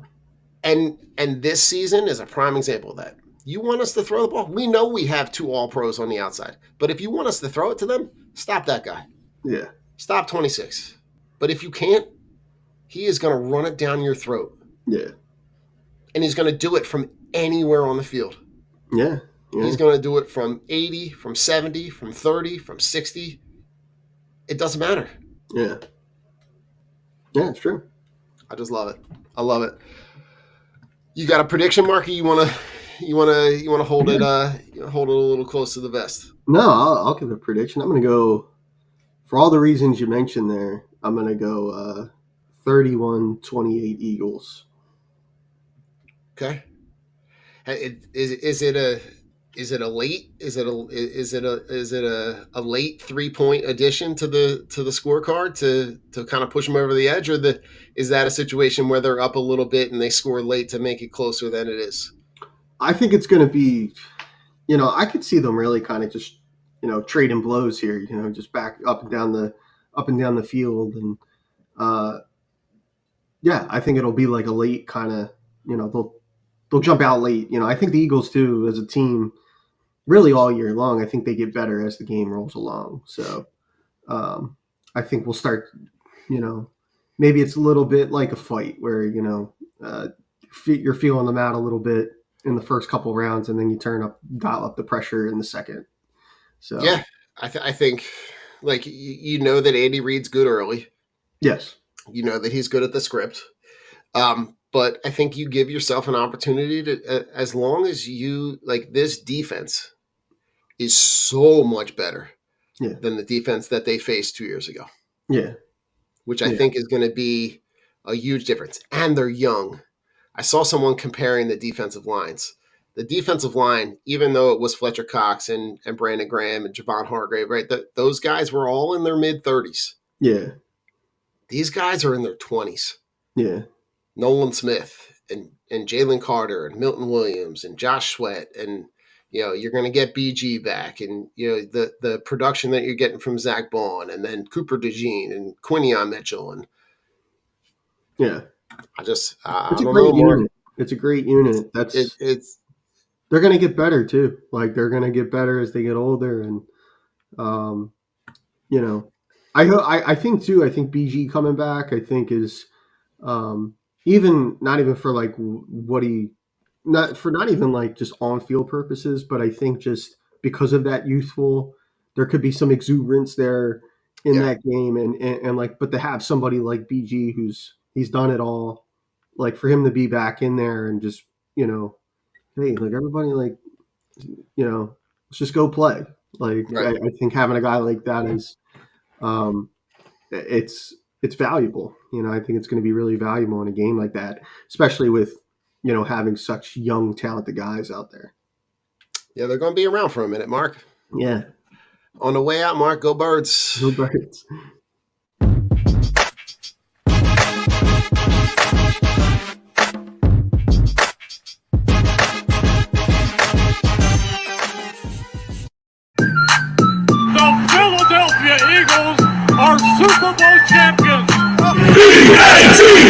And this season is a prime example of that. You want us to throw the ball? We know we have two All Pros on the outside, but if you want us to throw it to them, stop that guy. yeah, Stop 26. But if you can't, he is going to run it down your throat, yeah, and he's going to do it from anywhere on the field. yeah, yeah, He's going to do it from 80, from 70, from 30, from 60. It doesn't matter. yeah. Yeah, it's true. I just love it. I love it. You got a prediction, Marky? You want to hold it hold it a little close to the vest. No, I'll give a prediction. I'm going to go for all the reasons you mentioned there. I'm going to go 31-28 Eagles. Okay. Is it a late a late 3-point addition to the scorecard to kind of push them over the edge, or is that a situation where they're up a little bit and they score late to make it closer than it is? I think it's going to be, I could see them really kind of just, trading blows here, just back up and down the field. And yeah, I think it'll be like a late kind of, they'll jump out late. I think the Eagles too, as a team, really all year long, I think they get better as the game rolls along. So I think we'll start, maybe it's a little bit like a fight where, you're feeling them out a little bit in the first couple rounds, and then you dial up the pressure in the second. So Yeah, I think Like, you know that Andy Reid's good early. Yes. You know that he's good at the script. But I think you give yourself an opportunity to, as long as you, like, this defense is so much better Yeah. than the defense that they faced 2 years ago, Yeah. which I Yeah. think is going to be a huge difference. And they're young. I saw someone comparing the defensive lines. The defensive line, even though it was Fletcher Cox and Brandon Graham and Javon Hargrave, right? Those guys were all in their mid-30s. Yeah. These guys are in their 20s. Yeah. Nolan Smith and Jalen Carter and Milton Williams and Josh Sweat, and you're going to get BG back, and the production that you're getting from Zach Bond, and then Cooper DeJean and Quinion Mitchell, and Yeah. I don't It's a know, great Mark. unit. It's a great unit. It's They're going to get better too. Like, they're going to get better as they get older, and I think too. I think BG coming back, I think, is even not even for like what he not even like just on field purposes, but I think just because of that youthful, there could be some exuberance there in that game, and like, but to have somebody like BG he's done it all, like, for him to be back in there and just hey, like, everybody, like, let's just go play. Like, right. I think having a guy like that is, it's valuable. I think it's going to be really valuable in a game like that, especially with having such young, talented guys out there. Yeah, they're going to be around for a minute, Mark. Yeah. On the way out, Mark, go Birds. Go Birds. The Philadelphia Eagles are Super Bowl champions. E-A-T-L-E-S